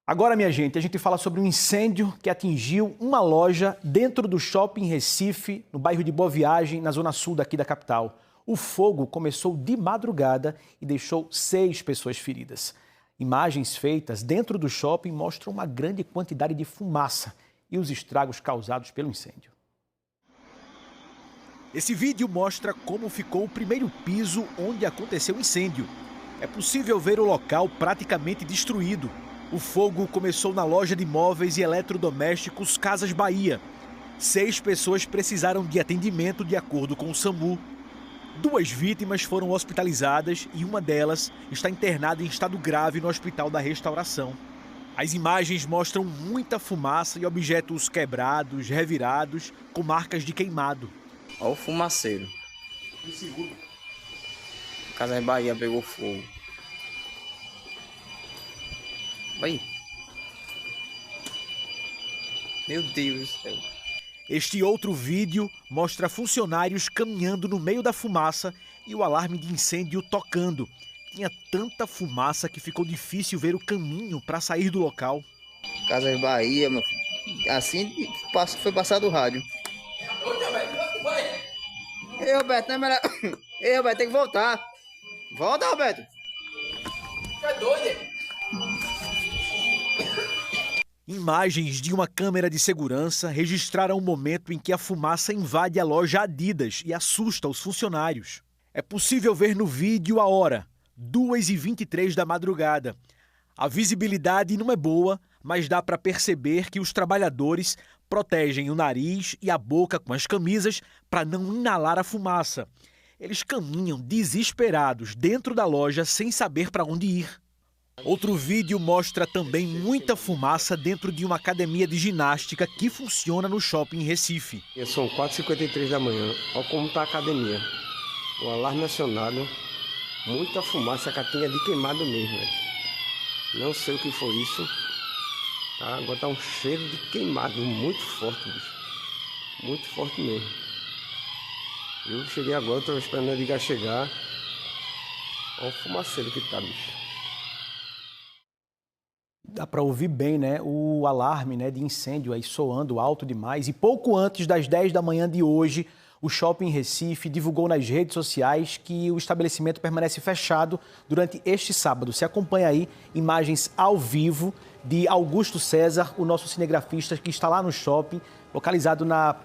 Agora, minha gente, a gente fala sobre um incêndio que atingiu uma loja dentro do shopping Recife, no bairro de Boa Viagem, na zona sul daqui da capital. O fogo começou de madrugada e deixou 6 pessoas feridas. Imagens feitas dentro do shopping mostram uma grande quantidade de fumaça e os estragos causados pelo incêndio. Esse vídeo mostra como ficou o primeiro piso onde aconteceu o incêndio. É possível ver o local praticamente destruído. O fogo começou na loja de móveis e eletrodomésticos Casas Bahia. 6 pessoas precisaram de atendimento de acordo com o SAMU. 2 vítimas foram hospitalizadas e uma delas está internada em estado grave no Hospital da Restauração. As imagens mostram muita fumaça e objetos quebrados, revirados, com marcas de queimado. Olha o fumaceiro. Casas Bahia pegou fogo. Vai. Meu Deus do céu. Este outro vídeo mostra funcionários caminhando no meio da fumaça e o alarme de incêndio tocando. Tinha tanta fumaça que ficou difícil ver o caminho para sair do local. Casas Bahia, meu filho. Assim foi passado o rádio. Ei, Roberto, não é melhor... Ei, Roberto, tem que voltar. Volta, Roberto. É doido? Imagens de uma câmera de segurança registraram o momento em que a fumaça invade a loja Adidas e assusta os funcionários. É possível ver no vídeo a hora, 2h23 da madrugada. A visibilidade não é boa, mas dá para perceber que os trabalhadores protegem o nariz e a boca com as camisas para não inalar a fumaça. Eles caminham desesperados dentro da loja sem saber para onde ir. Outro vídeo mostra também muita fumaça dentro de uma academia de ginástica que funciona no shopping Recife. São 4h53 da manhã, olha como está a academia. O alarme acionado, muita fumaça, catinha de queimado mesmo. Não sei o que foi isso. Tá? Agora está um cheiro de queimado muito forte, bicho. Muito forte mesmo. Eu cheguei agora, estou esperando a ligar chegar. Olha o fumaceiro que tá, bicho. Dá para ouvir bem, né, o alarme, né, de incêndio aí soando alto demais. E pouco antes das 10 da manhã de hoje, o Shopping Recife divulgou nas redes sociais que o estabelecimento permanece fechado durante este sábado. Você acompanha aí imagens ao vivo de Augusto César, o nosso cinegrafista que está lá no shopping, localizado no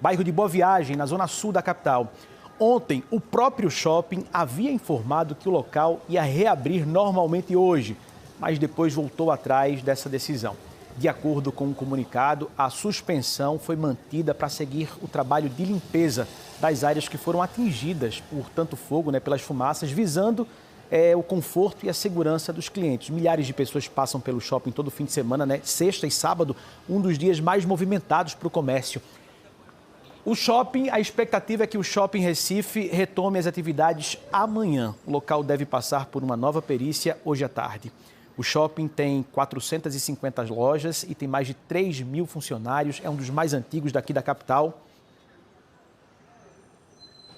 bairro de Boa Viagem, na zona sul da capital. Ontem, o próprio shopping havia informado que o local ia reabrir normalmente hoje, mas depois voltou atrás dessa decisão. De acordo com o comunicado, a suspensão foi mantida para seguir o trabalho de limpeza das áreas que foram atingidas por tanto fogo, né, pelas fumaças, visando o conforto e a segurança dos clientes. Milhares de pessoas passam pelo shopping todo fim de semana, né? Sexta e sábado, um dos dias mais movimentados para o comércio. O shopping, a expectativa é que o Shopping Recife retome as atividades amanhã. O local deve passar por uma nova perícia hoje à tarde. O shopping tem 450 lojas e tem mais de 3 mil funcionários. É um dos mais antigos daqui da capital.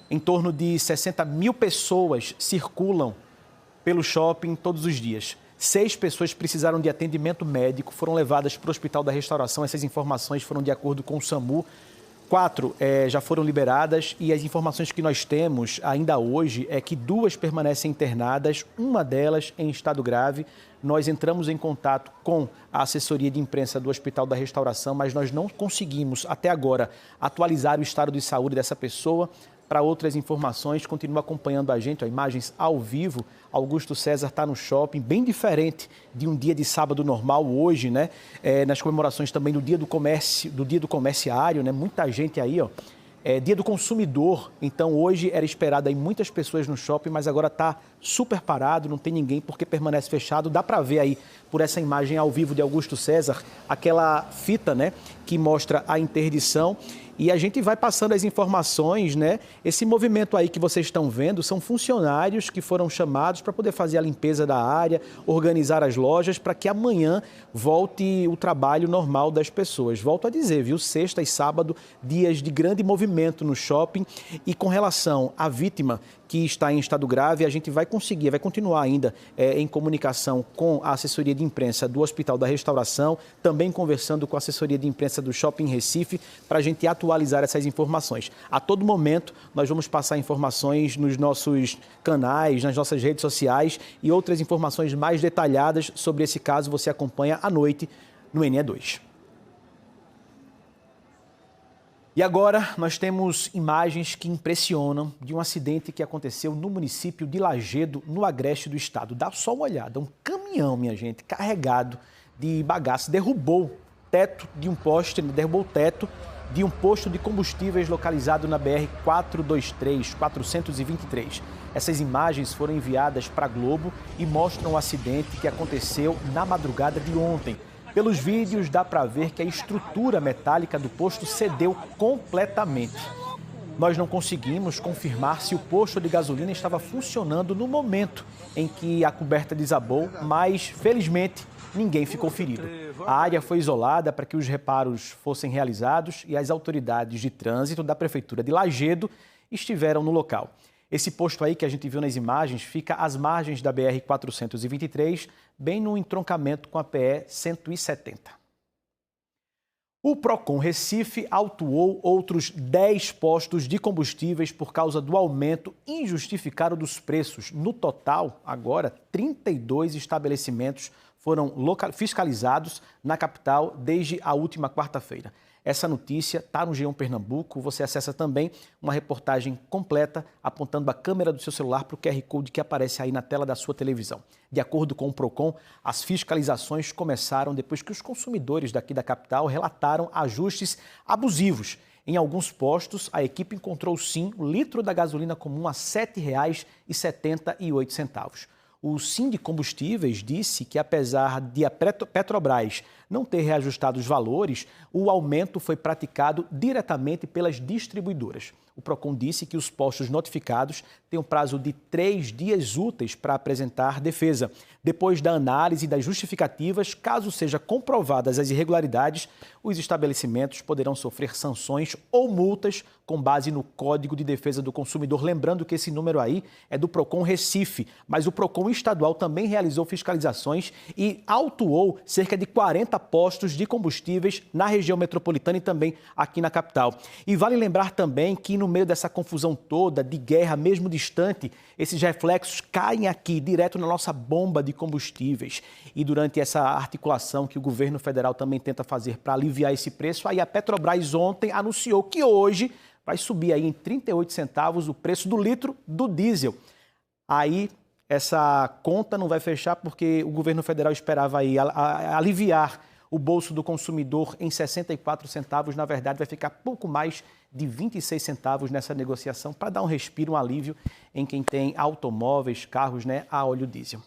Em torno de 60 mil pessoas circulam pelo shopping todos os dias. 6 pessoas precisaram de atendimento médico, foram levadas para o Hospital da Restauração. Essas informações foram de acordo com o SAMU. 4 já foram liberadas e as informações que nós temos ainda hoje é que 2 permanecem internadas, uma delas em estado grave. Nós entramos em contato com a assessoria de imprensa do Hospital da Restauração, mas nós não conseguimos até agora atualizar o estado de saúde dessa pessoa. Para outras informações, continua acompanhando a gente, imagens ao vivo. Augusto César está no shopping, bem diferente de um dia de sábado normal hoje, né? Nas comemorações também do dia do comércio, do dia do comerciário, né? Muita gente aí, ó, É Dia do Consumidor, então hoje era esperado aí muitas pessoas no shopping, mas agora está super parado, não tem ninguém porque permanece fechado. Dá para ver aí, por essa imagem ao vivo de Augusto César, aquela fita, né, que mostra a interdição. E a gente vai passando as informações, né? Esse movimento aí que vocês estão vendo são funcionários que foram chamados para poder fazer a limpeza da área, organizar as lojas, para que amanhã volte o trabalho normal das pessoas. Volto a dizer, viu? Sexta e sábado, dias de grande movimento no shopping. E com relação à vítima que está em estado grave, a gente vai continuar ainda em comunicação com a assessoria de imprensa do Hospital da Restauração, também conversando com a assessoria de imprensa do Shopping Recife, para a gente atualizar essas informações. A todo momento, nós vamos passar informações nos nossos canais, nas nossas redes sociais e outras informações mais detalhadas sobre esse caso você acompanha à noite no NE2. E agora nós temos imagens que impressionam de um acidente que aconteceu no município de Lajedo, no agreste do estado. Dá só uma olhada, um caminhão, minha gente, carregado de bagaço, derrubou o teto de um poste, derrubou o teto de um posto de combustíveis localizado na BR-423. Essas imagens foram enviadas para a Globo e mostram o acidente que aconteceu na madrugada de ontem. Pelos vídeos, dá para ver que a estrutura metálica do posto cedeu completamente. Nós não conseguimos confirmar se o posto de gasolina estava funcionando no momento em que a coberta desabou, mas, felizmente, ninguém ficou ferido. A área foi isolada para que os reparos fossem realizados e as autoridades de trânsito da Prefeitura de Lajedo estiveram no local. Esse posto aí que a gente viu nas imagens fica às margens da BR-423, bem no entroncamento com a PE 170. O Procon Recife autuou outros 10 postos de combustíveis por causa do aumento injustificado dos preços. No total, agora, 32 estabelecimentos foram fiscalizados na capital desde a última quarta-feira. Essa notícia está no G1 Pernambuco. Você acessa também uma reportagem completa apontando a câmera do seu celular para o QR Code que aparece aí na tela da sua televisão. De acordo com o Procon, as fiscalizações começaram depois que os consumidores daqui da capital relataram ajustes abusivos. Em alguns postos, a equipe encontrou sim o litro da gasolina comum a R$ 7,78. O Sindicombustíveis disse que, apesar de a Petrobras não ter reajustado os valores, o aumento foi praticado diretamente pelas distribuidoras. O Procon disse que os postos notificados têm um prazo de 3 dias úteis para apresentar defesa. Depois da análise das justificativas, caso sejam comprovadas as irregularidades, os estabelecimentos poderão sofrer sanções ou multas com base no Código de Defesa do Consumidor. Lembrando que esse número aí é do Procon Recife, mas o Procon estadual também realizou fiscalizações e autuou cerca de 40 postos de combustíveis na região metropolitana e também aqui na capital. E vale lembrar também que no meio dessa confusão toda, de guerra mesmo distante, esses reflexos caem aqui direto na nossa bomba de combustíveis. E durante essa articulação que o governo federal também tenta fazer para aliviar esse preço, aí a Petrobras ontem anunciou que hoje vai subir aí em 38 centavos o preço do litro do diesel. Aí essa conta não vai fechar porque o governo federal esperava aí aliviar o bolso do consumidor em 64 centavos. Na verdade, vai ficar pouco mais de 26 centavos nessa negociação para dar um respiro, um alívio em quem tem automóveis, carros, né, a óleo diesel.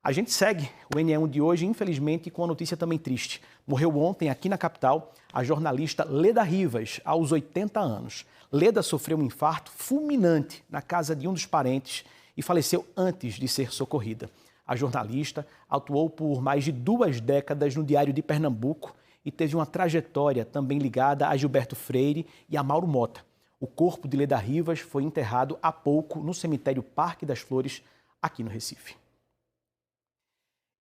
A gente segue o NE1 de hoje, infelizmente, com uma notícia também triste. Morreu ontem, aqui na capital, a jornalista Leda Rivas, aos 80 anos. Leda sofreu um infarto fulminante na casa de um dos parentes e faleceu antes de ser socorrida. A jornalista atuou por mais de 2 décadas no Diário de Pernambuco e teve uma trajetória também ligada a Gilberto Freire e a Mauro Mota. O corpo de Leda Rivas foi enterrado há pouco no cemitério Parque das Flores, aqui no Recife.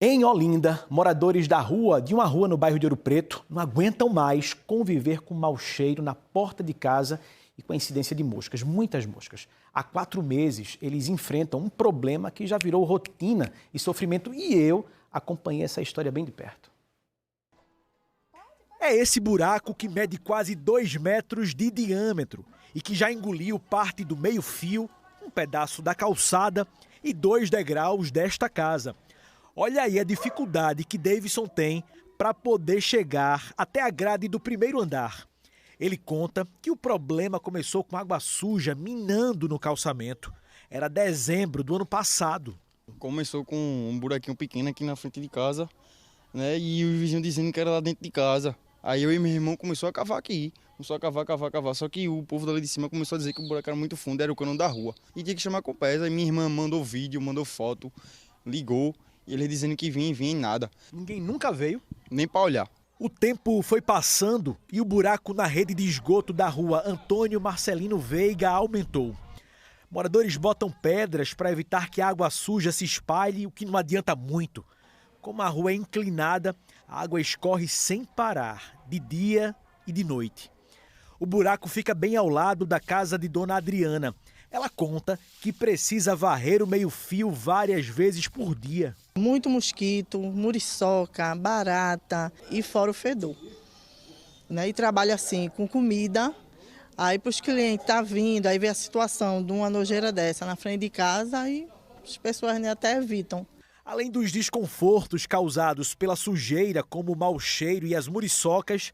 Em Olinda, moradores de uma rua no bairro de Ouro Preto não aguentam mais conviver com mau cheiro na porta de casa e com a incidência de moscas, muitas moscas. Há 4 meses, eles enfrentam um problema que já virou rotina e sofrimento, e eu acompanhei essa história bem de perto. É esse buraco que mede quase 2 metros de diâmetro e que já engoliu parte do meio-fio, um pedaço da calçada e 2 degraus desta casa. Olha aí a dificuldade que Davidson tem para poder chegar até a grade do primeiro andar. Ele conta que o problema começou com água suja minando no calçamento. Era dezembro do ano passado. Começou com um buraquinho pequeno aqui na frente de casa, né? E o vizinho dizendo que era lá dentro de casa. Aí eu e meu irmão começou a cavar aqui. Começou a cavar. Só que o povo dali de cima começou a dizer que o buraco era muito fundo, era o cano da rua. E tinha que chamar a Compesa. Aí minha irmã mandou vídeo, mandou foto, ligou. E ele dizendo que vinha e nada. Ninguém nunca veio? Nem para olhar. O tempo foi passando e o buraco na rede de esgoto da rua Antônio Marcelino Veiga aumentou. Moradores botam pedras para evitar que a água suja se espalhe, o que não adianta muito. Como a rua é inclinada, a água escorre sem parar, de dia e de noite. O buraco fica bem ao lado da casa de Dona Adriana. Ela conta que precisa varrer o meio-fio várias vezes por dia. Muito mosquito, muriçoca, barata e fora o fedor. E trabalha assim com comida. Aí para os clientes tá vindo, aí vê a situação de uma nojeira dessa na frente de casa, aí as pessoas até evitam. Além dos desconfortos causados pela sujeira, como o mau cheiro e as muriçocas,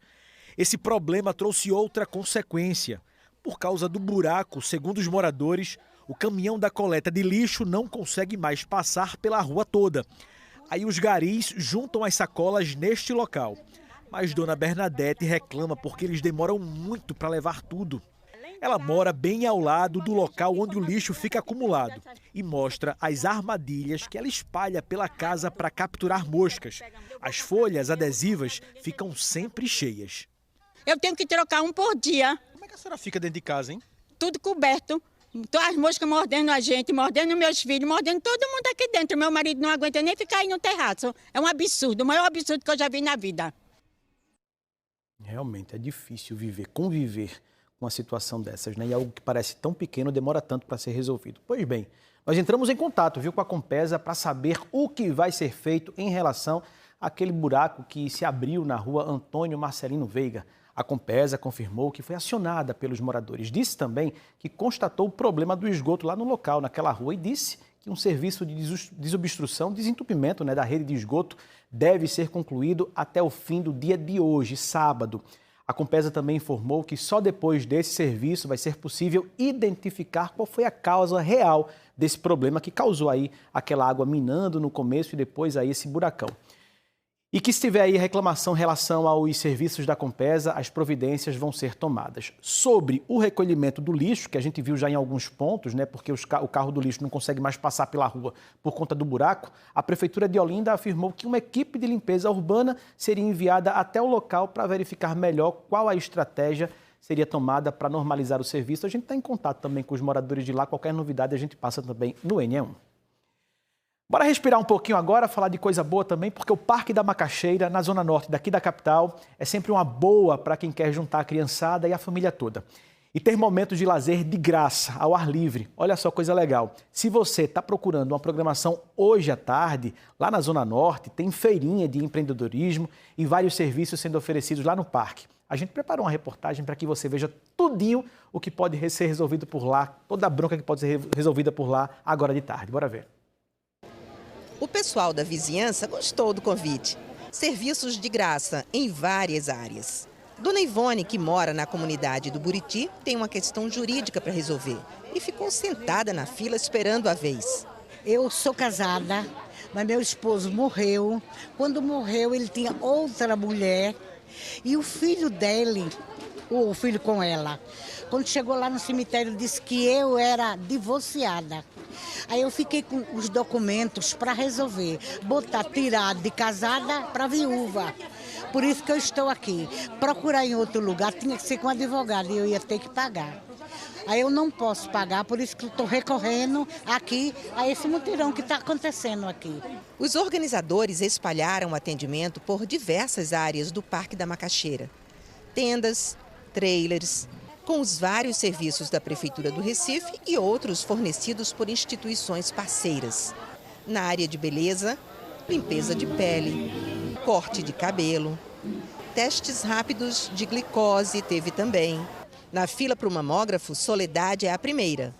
esse problema trouxe outra consequência. Por causa do buraco, segundo os moradores, o caminhão da coleta de lixo não consegue mais passar pela rua toda. Aí os garis juntam as sacolas neste local. Mas Dona Bernadette reclama porque eles demoram muito para levar tudo. Ela mora bem ao lado do local onde o lixo fica acumulado e mostra as armadilhas que ela espalha pela casa para capturar moscas. As folhas adesivas ficam sempre cheias. Eu tenho que trocar um por dia. Como é que a senhora fica dentro de casa, hein? Tudo coberto. Então, as moscas mordendo a gente, mordendo meus filhos, mordendo todo mundo aqui dentro. Meu marido não aguenta nem ficar aí no terraço. É um absurdo, o maior absurdo que eu já vi na vida. Realmente é difícil conviver com uma situação dessas, né? E algo que parece tão pequeno demora tanto para ser resolvido. Pois bem, nós entramos em contato, com a Compesa para saber o que vai ser feito em relação àquele buraco que se abriu na rua Antônio Marcelino Veiga. A Compesa confirmou que foi acionada pelos moradores. Disse também que constatou o problema do esgoto lá no local, naquela rua, e disse que um serviço de desobstrução, desentupimento, da rede de esgoto deve ser concluído até o fim do dia de hoje, sábado. A Compesa também informou que só depois desse serviço vai ser possível identificar qual foi a causa real desse problema que causou aí aquela água minando no começo e depois aí esse buracão. E que se tiver aí reclamação em relação aos serviços da Compesa, as providências vão ser tomadas. Sobre o recolhimento do lixo, que a gente viu já em alguns pontos, porque o carro do lixo não consegue mais passar pela rua por conta do buraco, a Prefeitura de Olinda afirmou que uma equipe de limpeza urbana seria enviada até o local para verificar melhor qual a estratégia seria tomada para normalizar o serviço. A gente está em contato também com os moradores de lá, qualquer novidade a gente passa também no NE1. Bora respirar um pouquinho agora, falar de coisa boa também, porque o Parque da Macaxeira, na Zona Norte daqui da capital, é sempre uma boa para quem quer juntar a criançada e a família toda. E ter momentos de lazer de graça, ao ar livre. Olha só, coisa legal. Se você está procurando uma programação hoje à tarde, lá na Zona Norte, tem feirinha de empreendedorismo e vários serviços sendo oferecidos lá no parque. A gente preparou uma reportagem para que você veja tudinho o que pode ser resolvido por lá, toda a bronca que pode ser resolvida por lá agora de tarde. Bora ver. O pessoal da vizinhança gostou do convite. Serviços de graça em várias áreas. Dona Ivone, que mora na comunidade do Buriti, tem uma questão jurídica para resolver e ficou sentada na fila esperando a vez. Eu sou casada, mas meu esposo morreu. Quando morreu, ele tinha outra mulher e o filho dele, o filho com ela, quando chegou lá no cemitério, disse que eu era divorciada. Aí eu fiquei com os documentos para resolver, tirar de casada para viúva. Por isso que eu estou aqui. Procurar em outro lugar tinha que ser com advogado e eu ia ter que pagar. Aí eu não posso pagar, por isso que eu estou recorrendo aqui a esse mutirão que está acontecendo aqui. Os organizadores espalharam o atendimento por diversas áreas do Parque da Macaxeira. Tendas, trailers, com os vários serviços da Prefeitura do Recife e outros fornecidos por instituições parceiras. Na área de beleza, limpeza de pele, corte de cabelo, testes rápidos de glicose teve também. Na fila para o mamógrafo, Soledade é a primeira.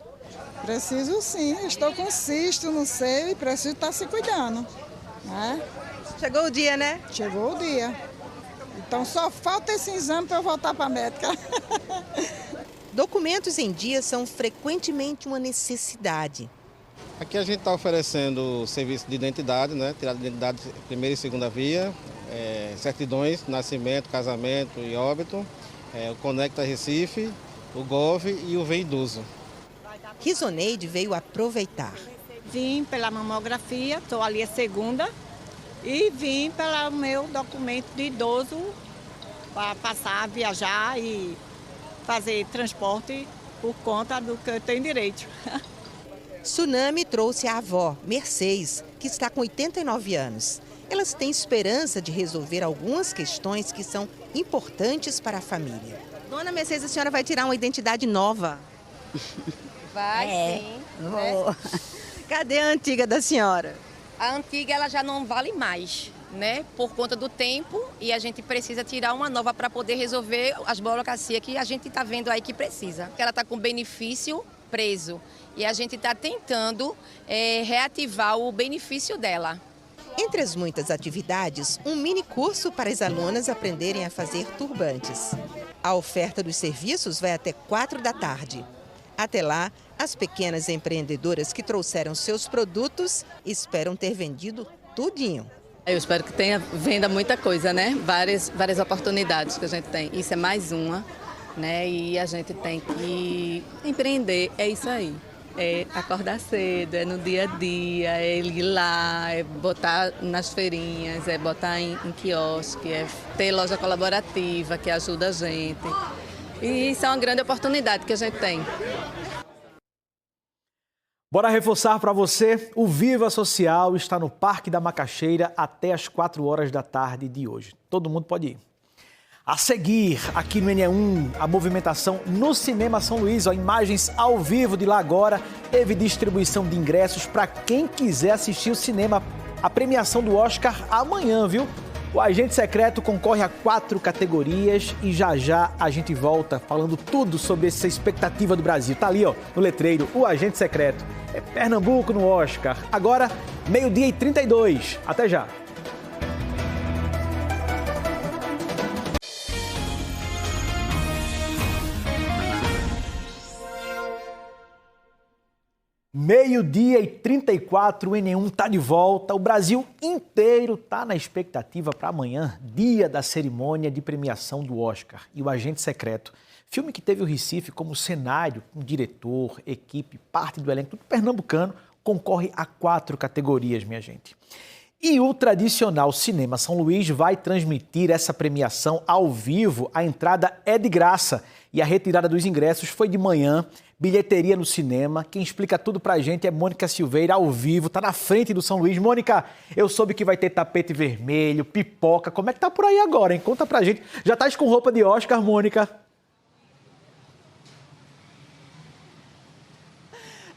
Preciso sim, estou com cisto no seio e preciso estar se cuidando. Chegou o dia, né? Chegou o dia. Então só falta esse exame para eu voltar para a médica. Documentos em dia são frequentemente uma necessidade. Aqui a gente está oferecendo serviço de identidade, né? Tirar de identidade primeira e segunda via, certidões, nascimento, casamento e óbito, o Conecta Recife, o Gov e o Veidoso. Risoneide veio aproveitar. Vim pela mamografia, estou ali a segunda, e vim pelo meu documento de idoso para passar, viajar e fazer transporte por conta do que eu tenho direito. Tsunami trouxe a avó, Mercedes, que está com 89 anos. Elas têm esperança de resolver algumas questões que são importantes para a família. Dona Mercedes, a senhora vai tirar uma identidade nova? Vai, sim. Vou. Cadê a antiga da senhora? A antiga ela já não vale mais, né? Por conta do tempo, e a gente precisa tirar uma nova para poder resolver as burocracias que a gente está vendo aí que precisa. Ela está com benefício preso e a gente está tentando reativar o benefício dela. Entre as muitas atividades, um mini curso para as alunas aprenderem a fazer turbantes. A oferta dos serviços vai até 4 da tarde. Até lá, as pequenas empreendedoras que trouxeram seus produtos esperam ter vendido tudinho. Eu espero que venda muita coisa, né? Várias oportunidades que a gente tem. Isso é mais uma, né? E a gente tem que empreender, é isso aí. É acordar cedo, é no dia a dia, é ir lá, é botar nas feirinhas, é botar em quiosque, é ter loja colaborativa que ajuda a gente. E isso é uma grande oportunidade que a gente tem. Bora reforçar para você, o Viva Social está no Parque da Macaxeira até as 4 horas da tarde de hoje. Todo mundo pode ir. A seguir, aqui no NE1, a movimentação no Cinema São Luís. Ó, imagens ao vivo de lá agora. Teve distribuição de ingressos para quem quiser assistir o cinema. A premiação do Oscar amanhã, viu? O Agente Secreto concorre a 4 categorias e já a gente volta falando tudo sobre essa expectativa do Brasil. Tá ali, ó, no letreiro, o Agente Secreto. É Pernambuco no Oscar. Agora, 12h32. Até já. Meio-dia e 34, o NE1 tá de volta. O Brasil inteiro tá na expectativa para amanhã, dia da cerimônia de premiação do Oscar. E o Agente Secreto, filme que teve o Recife como cenário, com diretor, equipe, parte do elenco, tudo pernambucano, concorre a 4 categorias, minha gente. E o tradicional Cinema São Luís vai transmitir essa premiação ao vivo. A entrada é de graça e a retirada dos ingressos foi de manhã. Bilheteria no cinema. Quem explica tudo pra gente é Mônica Silveira, ao vivo, tá na frente do São Luís. Mônica, eu soube que vai ter tapete vermelho, pipoca. Como é que tá por aí agora, hein? Conta pra gente. Já tá com roupa de Oscar, Mônica?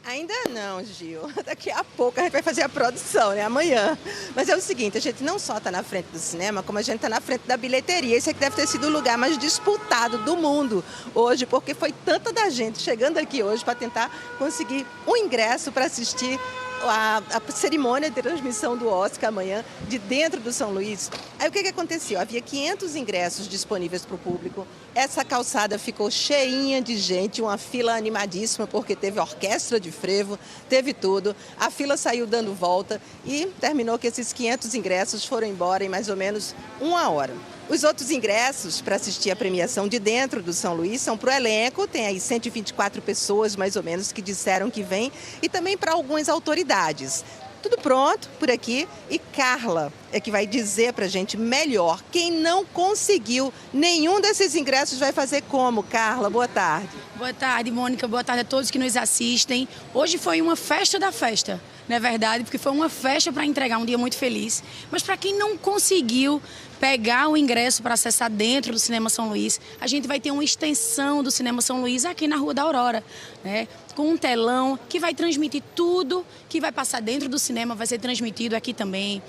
Ainda não, Gil. Daqui a pouco a gente vai fazer a produção, né? Amanhã. Mas é o seguinte, a gente não só está na frente do cinema, como a gente está na frente da bilheteria. Esse aqui deve ter sido o lugar mais disputado do mundo hoje, porque foi tanta da gente chegando aqui hoje para tentar conseguir um ingresso para assistir a cerimônia de transmissão do Oscar amanhã, de dentro do São Luís. Aí o que aconteceu? Havia 500 ingressos disponíveis para o público. Essa calçada ficou cheinha de gente, uma fila animadíssima, porque teve orquestra de frevo, teve tudo. A fila saiu dando volta e terminou que esses 500 ingressos foram embora em mais ou menos 1 hora. Os outros ingressos para assistir a premiação de dentro do São Luís são para o elenco, tem aí 124 pessoas mais ou menos que disseram que vêm, e também para algumas autoridades. Tudo pronto por aqui e Carla é que vai dizer para a gente melhor. Quem não conseguiu nenhum desses ingressos vai fazer como? Carla, boa tarde. Boa tarde, Mônica. Boa tarde a todos que nos assistem. Hoje foi uma festa da festa, não é verdade? Porque foi uma festa para entregar um dia muito feliz. Mas para quem não conseguiu pegar o ingresso para acessar dentro do Cinema São Luís, a gente vai ter uma extensão do Cinema São Luís aqui na Rua da Aurora, né? Com um telão que vai transmitir tudo que vai passar dentro do cinema, vai ser transmitido aqui também.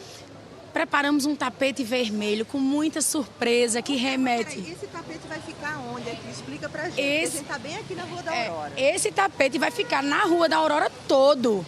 Preparamos um tapete vermelho com muita surpresa que remete... Peraí, esse tapete vai ficar onde aqui? Explica pra gente, porque a gente tá bem aqui na Rua da Aurora. Esse tapete vai ficar na Rua da Aurora todo.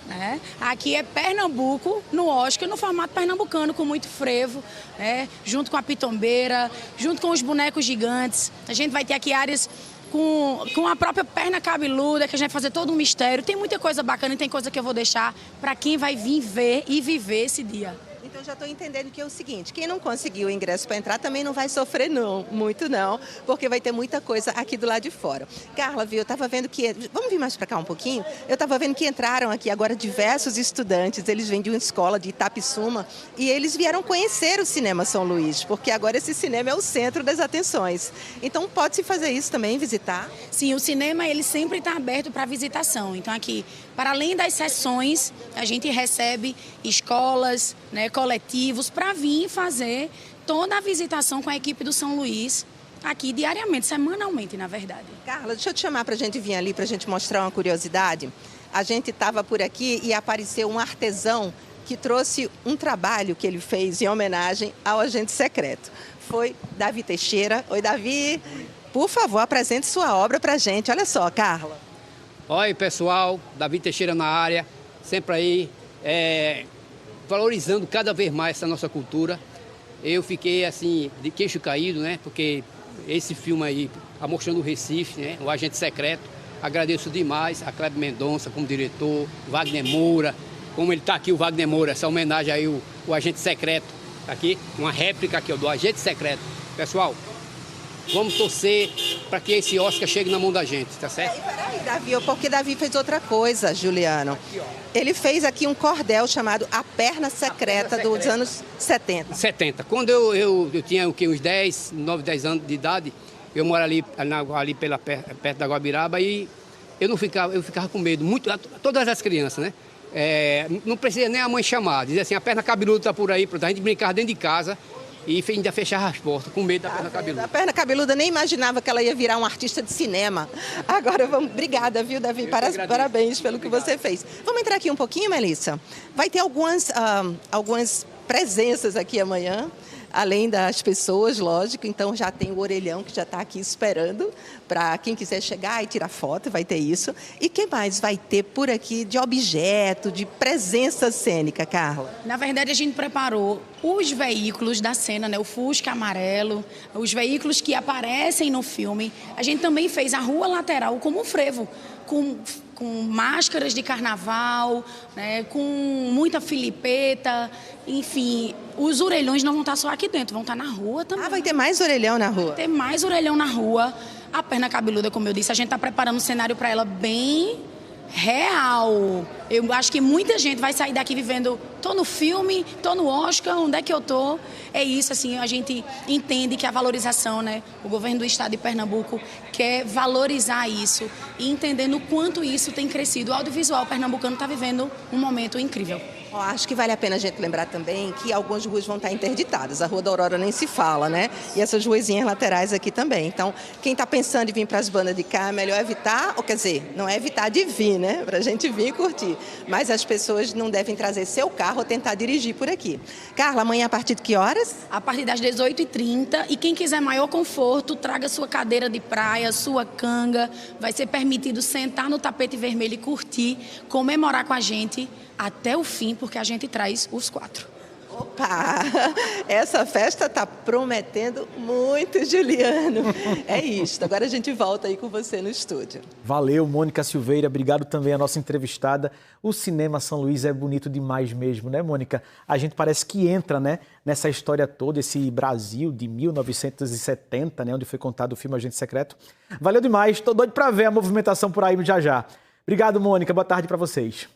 né? Aqui é Pernambuco no Oscar, no formato pernambucano, com muito frevo, né? Junto com a pitombeira, junto com os bonecos gigantes. A gente vai ter aqui áreas com a própria perna cabeluda, que a gente vai fazer todo um mistério. Tem muita coisa bacana e tem coisa que eu vou deixar para quem vai vir ver e viver esse dia. Então já estou entendendo que é o seguinte, quem não conseguiu o ingresso para entrar também não vai sofrer muito não, porque vai ter muita coisa aqui do lado de fora. Carla, viu, eu estava vendo que... Vamos vir mais para cá um pouquinho? Eu estava vendo que entraram aqui agora diversos estudantes, eles vêm de uma escola de Itapissuma e eles vieram conhecer o Cinema São Luís, porque agora esse cinema é o centro das atenções. Então pode-se fazer isso também, visitar? Sim, o cinema ele sempre está aberto para visitação. Então aqui, para além das sessões, a gente recebe escolas, né, coletivos para vir fazer toda a visitação com a equipe do São Luís aqui diariamente, semanalmente, na verdade. Carla, deixa eu te chamar para a gente vir ali, para a gente mostrar uma curiosidade. A gente estava por aqui e apareceu um artesão que trouxe um trabalho que ele fez em homenagem ao agente secreto. Foi Davi Teixeira. Oi, Davi. Por favor, apresente sua obra para a gente. Olha só, Carla. Oi, pessoal. Davi Teixeira na área. Sempre aí, valorizando cada vez mais essa nossa cultura. Eu fiquei, assim, de queixo caído, né? Porque esse filme aí, mostrando o Recife, né? O Agente Secreto. Agradeço demais a Kleber Mendonça como diretor, Wagner Moura. Como ele está aqui, o Wagner Moura, essa homenagem aí, o Agente Secreto. Aqui, uma réplica aqui, ó, do Agente Secreto. Pessoal, vamos torcer para que esse Oscar chegue na mão da gente, tá certo? Peraí, Davi, porque Davi fez outra coisa, Juliano. Aqui, ele fez aqui um cordel chamado A Perna Secreta dos anos 70. 70. Quando eu tinha uns 9, 10 anos de idade, eu moro ali perto da Guabiraba e eu ficava com medo, todas as crianças, né? Não precisa nem a mãe chamar, dizer assim, a perna cabeluda está por aí, a gente brincava dentro de casa e ainda fechava as portas, com medo da perna cabeluda. A perna cabeluda nem imaginava que ela ia virar uma artista de cinema. Agora vamos... Obrigada, viu, Davi? Parabéns pelo que você fez. Vamos entrar aqui um pouquinho, Melissa? Vai ter algumas presenças aqui amanhã, além das pessoas, lógico. Então já tem o orelhão que já está aqui esperando para quem quiser chegar e tirar foto, vai ter isso. E o que mais vai ter por aqui de objeto, de presença cênica, Carla? Na verdade, a gente preparou os veículos da cena, né? O Fusca amarelo, os veículos que aparecem no filme. A gente também fez a rua lateral como um frevo, com máscaras de carnaval, né, com muita filipeta, enfim, os orelhões não vão estar só aqui dentro, vão estar na rua também. Ah, vai ter mais orelhão na rua? Vai ter mais orelhão na rua. A perna cabeluda, como eu disse, a gente está preparando um cenário para ela bem real. Eu acho que muita gente vai sair daqui vivendo, tô no filme, tô no Oscar, onde é que eu tô? É isso, assim, a gente entende que a valorização, né? O governo do estado de Pernambuco quer valorizar isso e entendendo o quanto isso tem crescido. O audiovisual pernambucano está vivendo um momento incrível. Acho que vale a pena a gente lembrar também que algumas ruas vão estar interditadas. A Rua da Aurora nem se fala, né? E essas ruazinhas laterais aqui também. Então, quem está pensando em vir para as bandas de cá, é melhor evitar, ou quer dizer, não é evitar de vir, né? Para a gente vir e curtir. Mas as pessoas não devem trazer seu carro ou tentar dirigir por aqui. Carla, amanhã a partir de que horas? A partir das 18h30. E quem quiser maior conforto, traga sua cadeira de praia, sua canga. Vai ser permitido sentar no tapete vermelho e curtir, comemorar com a gente até o fim, porque a gente traz os 4. Opa! Essa festa está prometendo muito, Juliano. É isso. Agora a gente volta aí com você no estúdio. Valeu, Mônica Silveira. Obrigado também à nossa entrevistada. O Cinema São Luís é bonito demais mesmo, né, Mônica? A gente parece que entra, né, nessa história toda, esse Brasil de 1970, né, onde foi contado o filme Agente Secreto. Valeu demais. Estou doido para ver a movimentação por aí já já. Obrigado, Mônica. Boa tarde para vocês.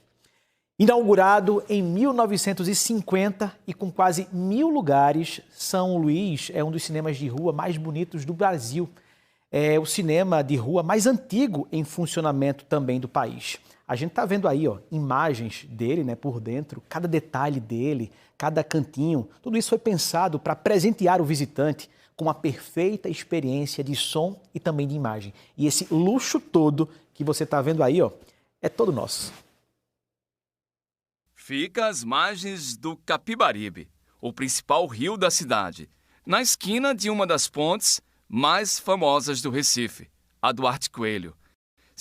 Inaugurado em 1950 e com quase 1000 lugares, São Luís é um dos cinemas de rua mais bonitos do Brasil. É o cinema de rua mais antigo em funcionamento também do país. A gente está vendo aí, ó, imagens dele, né, por dentro, cada detalhe dele, cada cantinho. Tudo isso foi pensado para presentear o visitante com uma perfeita experiência de som e também de imagem. E esse luxo todo que você está vendo aí, ó, é todo nosso. Fica às margens do Capibaribe, o principal rio da cidade, na esquina de uma das pontes mais famosas do Recife, a Duarte Coelho.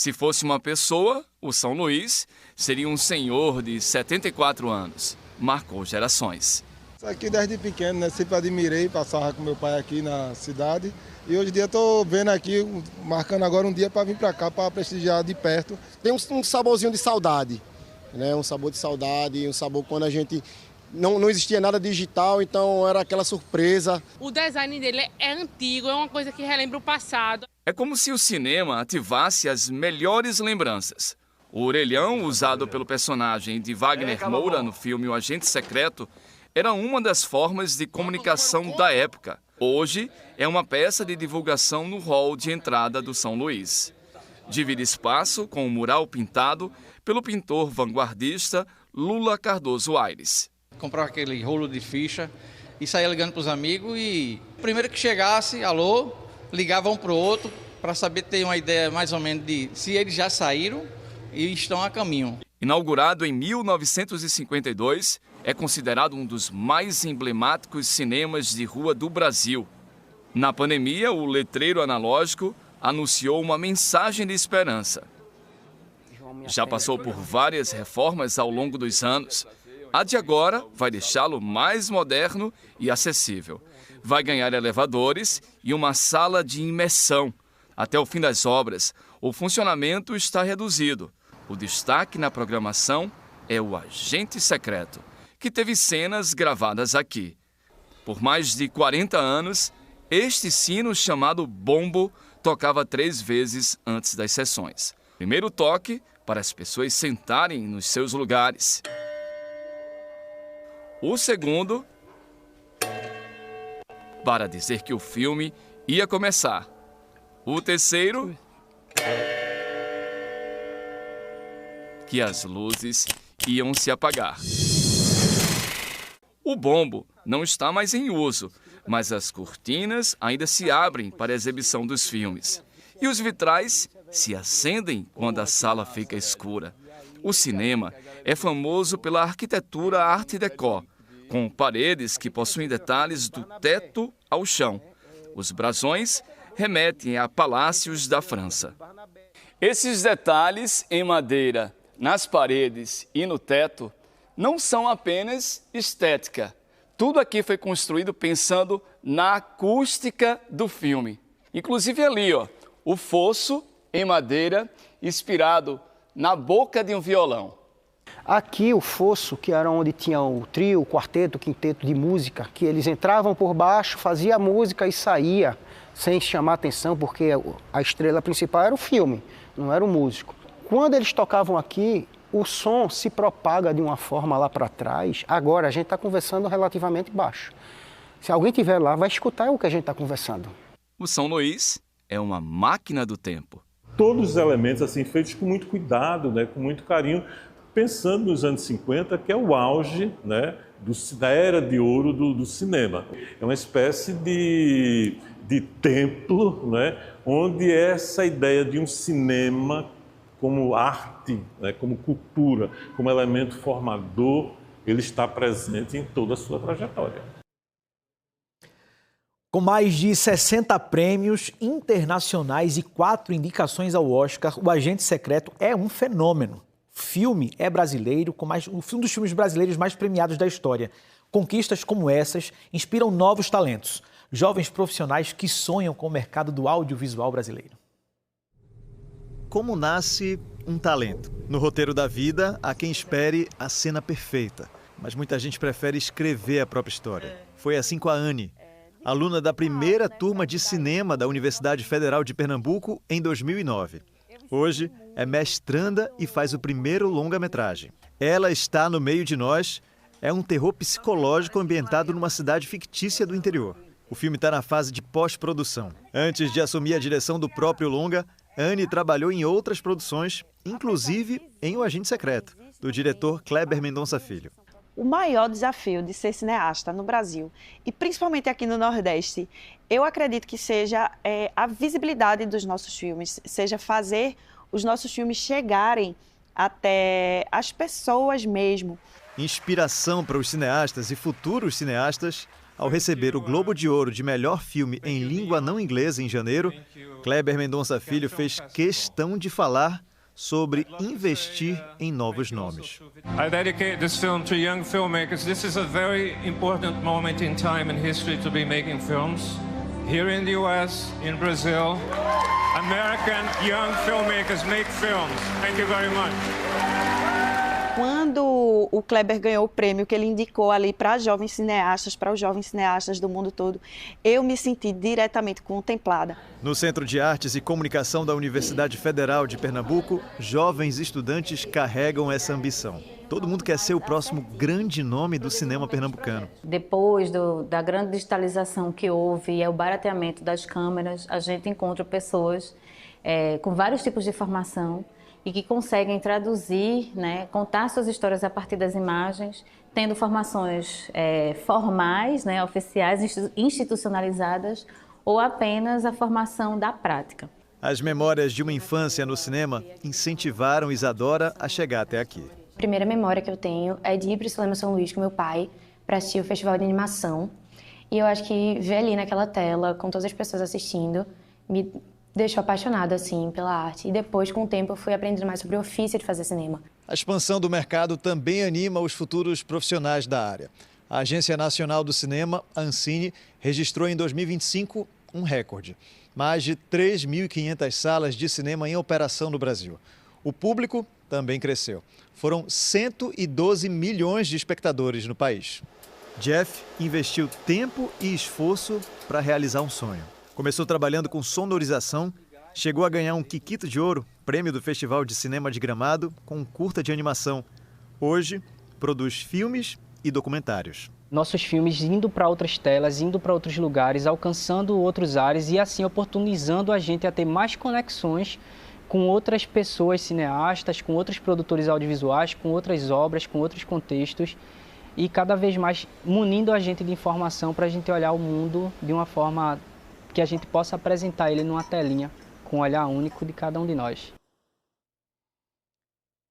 Se fosse uma pessoa, o São Luís seria um senhor de 74 anos. Marcou gerações. Isso aqui desde pequeno, né? Sempre admirei, passava com meu pai aqui na cidade. E hoje em dia estou vendo aqui, marcando agora um dia para vir para cá, para prestigiar de perto. Tem um saborzinho de saudade, né? Um sabor de saudade, um sabor quando a gente... Não existia nada digital, então era aquela surpresa. O design dele é antigo, é uma coisa que relembra o passado. É como se o cinema ativasse as melhores lembranças. O orelhão usado pelo personagem de Wagner Moura no filme O Agente Secreto era uma das formas de comunicação da época. Hoje é uma peça de divulgação no hall de entrada do São Luís. Divide espaço com um mural pintado pelo pintor vanguardista Lula Cardoso Aires. Comprava aquele rolo de ficha e saía ligando para os amigos e primeiro que chegasse, alô, ligava um para o outro para saber ter uma ideia mais ou menos de se eles já saíram e estão a caminho. Inaugurado em 1952, é considerado um dos mais emblemáticos cinemas de rua do Brasil. Na pandemia, o letreiro analógico anunciou uma mensagem de esperança. Já passou por várias reformas ao longo dos anos. A de agora vai deixá-lo mais moderno e acessível. Vai ganhar elevadores e uma sala de imersão. Até o fim das obras, o funcionamento está reduzido. O destaque na programação é o Agente Secreto, que teve cenas gravadas aqui. Por mais de 40 anos, este sino chamado bombo tocava 3 vezes antes das sessões. Primeiro toque para as pessoas sentarem nos seus lugares. O segundo, para dizer que o filme ia começar. O terceiro, que as luzes iam se apagar. O bombo não está mais em uso, mas as cortinas ainda se abrem para a exibição dos filmes. E os vitrais se acendem quando a sala fica escura. O cinema é famoso pela arquitetura Art Deco, com paredes que possuem detalhes do teto ao chão. Os brasões remetem a palácios da França. Esses detalhes em madeira, nas paredes e no teto, não são apenas estética. Tudo aqui foi construído pensando na acústica do filme. Inclusive ali, ó, o fosso em madeira inspirado na boca de um violão. Aqui o fosso, que era onde tinha o trio, o quarteto, o quinteto de música, que eles entravam por baixo, fazia a música e saía sem chamar atenção, porque a estrela principal era o filme, não era o músico. Quando eles tocavam aqui, o som se propaga de uma forma lá para trás. Agora a gente está conversando relativamente baixo. Se alguém estiver lá, vai escutar o que a gente está conversando. O São Luís é uma máquina do tempo. Todos os elementos assim feitos com muito cuidado, né, com muito carinho, pensando nos anos 50, que é o auge, né, da era de ouro do cinema. É uma espécie de templo, né, onde essa ideia de um cinema como arte, né, como cultura, como elemento formador, ele está presente em toda a sua trajetória. Com mais de 60 prêmios internacionais e 4 indicações ao Oscar, O Agente Secreto é um fenômeno. O filme é brasileiro, um dos filmes brasileiros mais premiados da história. Conquistas como essas inspiram novos talentos, jovens profissionais que sonham com o mercado do audiovisual brasileiro. Como nasce um talento? No roteiro da vida, há quem espere a cena perfeita, mas muita gente prefere escrever a própria história. Foi assim com a Anne, aluna da primeira turma de cinema da Universidade Federal de Pernambuco em 2009. Hoje é mestranda e faz o primeiro longa-metragem. Ela está no meio de nós, é um terror psicológico ambientado numa cidade fictícia do interior. O filme está na fase de pós-produção. Antes de assumir a direção do próprio longa, Anne trabalhou em outras produções, inclusive em O Agente Secreto, do diretor Kleber Mendonça Filho. O maior desafio de ser cineasta no Brasil, e principalmente aqui no Nordeste, eu acredito que seja a visibilidade dos nossos filmes, seja fazer os nossos filmes chegarem até as pessoas mesmo. Inspiração para os cineastas e futuros cineastas, Ao receber o Globo de Ouro de melhor filme em língua não inglesa em janeiro, Kleber Mendonça Filho fez questão de falar sobre investir em novos nomes. I dedicate this film to young filmmakers. This is a very important moment in time and history to be making films. Here in the US, in Brazil, American young filmmakers make films. Thank you very much. Quando o Kleber ganhou o prêmio que ele indicou ali para jovens cineastas, para os jovens cineastas do mundo todo, eu me senti diretamente contemplada. No Centro de Artes e Comunicação da Universidade Federal de Pernambuco, jovens estudantes carregam essa ambição. Todo mundo quer ser o próximo grande nome do cinema pernambucano. Depois da grande digitalização que houve e o barateamento das câmeras, a gente encontra pessoas com vários tipos de formação e que conseguem traduzir, contar suas histórias a partir das imagens, tendo formações formais, oficiais, institucionalizadas, ou apenas a formação da prática. As memórias de uma infância no cinema incentivaram Isadora a chegar até aqui. A primeira memória que eu tenho é de ir para o Cinema São Luís com meu pai para assistir o Festival de Animação. E eu acho que ver ali naquela tela, com todas as pessoas assistindo, me deixou apaixonada assim, pela arte. E depois, com o tempo, eu fui aprendendo mais sobre o ofício de fazer cinema. A expansão do mercado também anima os futuros profissionais da área. A Agência Nacional do Cinema, a Ancine, registrou em 2025 um recorde. Mais de 3.500 salas de cinema em operação no Brasil. O público também cresceu. Foram 112 milhões de espectadores no país. Jeff investiu tempo e esforço para realizar um sonho. Começou trabalhando com sonorização, chegou a ganhar um Kikito de Ouro, prêmio do Festival de Cinema de Gramado, com um curta de animação. Hoje, produz filmes e documentários. Nossos filmes indo para outras telas, indo para outros lugares, alcançando outros ares e assim oportunizando a gente a ter mais conexões com outras pessoas cineastas, com outros produtores audiovisuais, com outras obras, com outros contextos e cada vez mais munindo a gente de informação para a gente olhar o mundo de uma forma que a gente possa apresentar ele numa telinha com um olhar único de cada um de nós.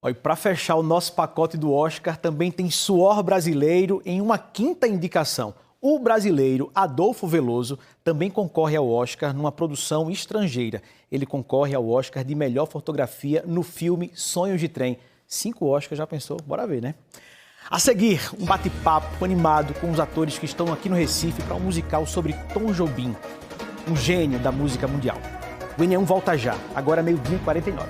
E para fechar o nosso pacote do Oscar, também tem Suor Brasileiro em uma quinta indicação. O brasileiro Adolfo Veloso também concorre ao Oscar numa produção estrangeira. Ele concorre ao Oscar de melhor fotografia no filme Sonhos de Trem. 5 Oscars, já pensou? Bora ver, né? A seguir, um bate-papo animado com os atores que estão aqui no Recife para um musical sobre Tom Jobim, um gênio da música mundial. O N1 volta já, agora 12h49.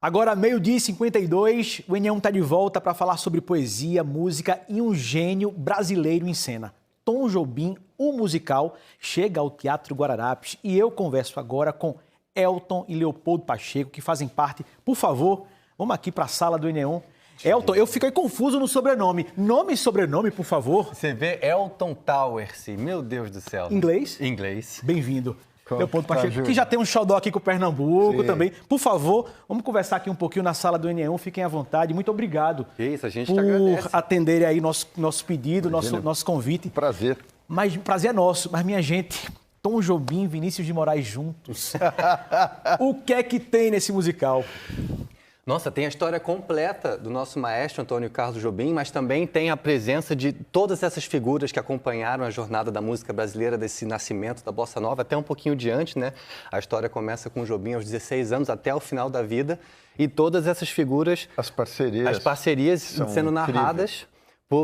Agora, 12h52, o N1 está de volta para falar sobre poesia, música e um gênio brasileiro em cena. Tom Jobim, o musical, chega ao Teatro Guararapes e eu converso agora com Elton e Leopoldo Pacheco, que fazem parte. Por favor, vamos aqui para a sala do N1. Elton, eu fiquei confuso no sobrenome. Nome e sobrenome, por favor. Você vê Elton Towers, meu Deus do céu. Inglês? Inglês. Bem-vindo. Leopoldo Pacheco, que já tem um xodó aqui com o Pernambuco. Sim. Também. Por favor, vamos conversar aqui um pouquinho na sala do N1, fiquem à vontade. Muito obrigado por atenderem aí nosso pedido, nosso convite. Prazer. Mas prazer é nosso, mas minha gente, Tom Jobim e Vinícius de Moraes juntos. O que é que tem nesse musical? Nossa, tem a história completa do nosso maestro Antônio Carlos Jobim, mas também tem a presença de todas essas figuras que acompanharam a jornada da música brasileira, desse nascimento da Bossa Nova, até um pouquinho diante, né? A história começa com o Jobim aos 16 anos, até o final da vida, e todas essas figuras... As parcerias sendo narradas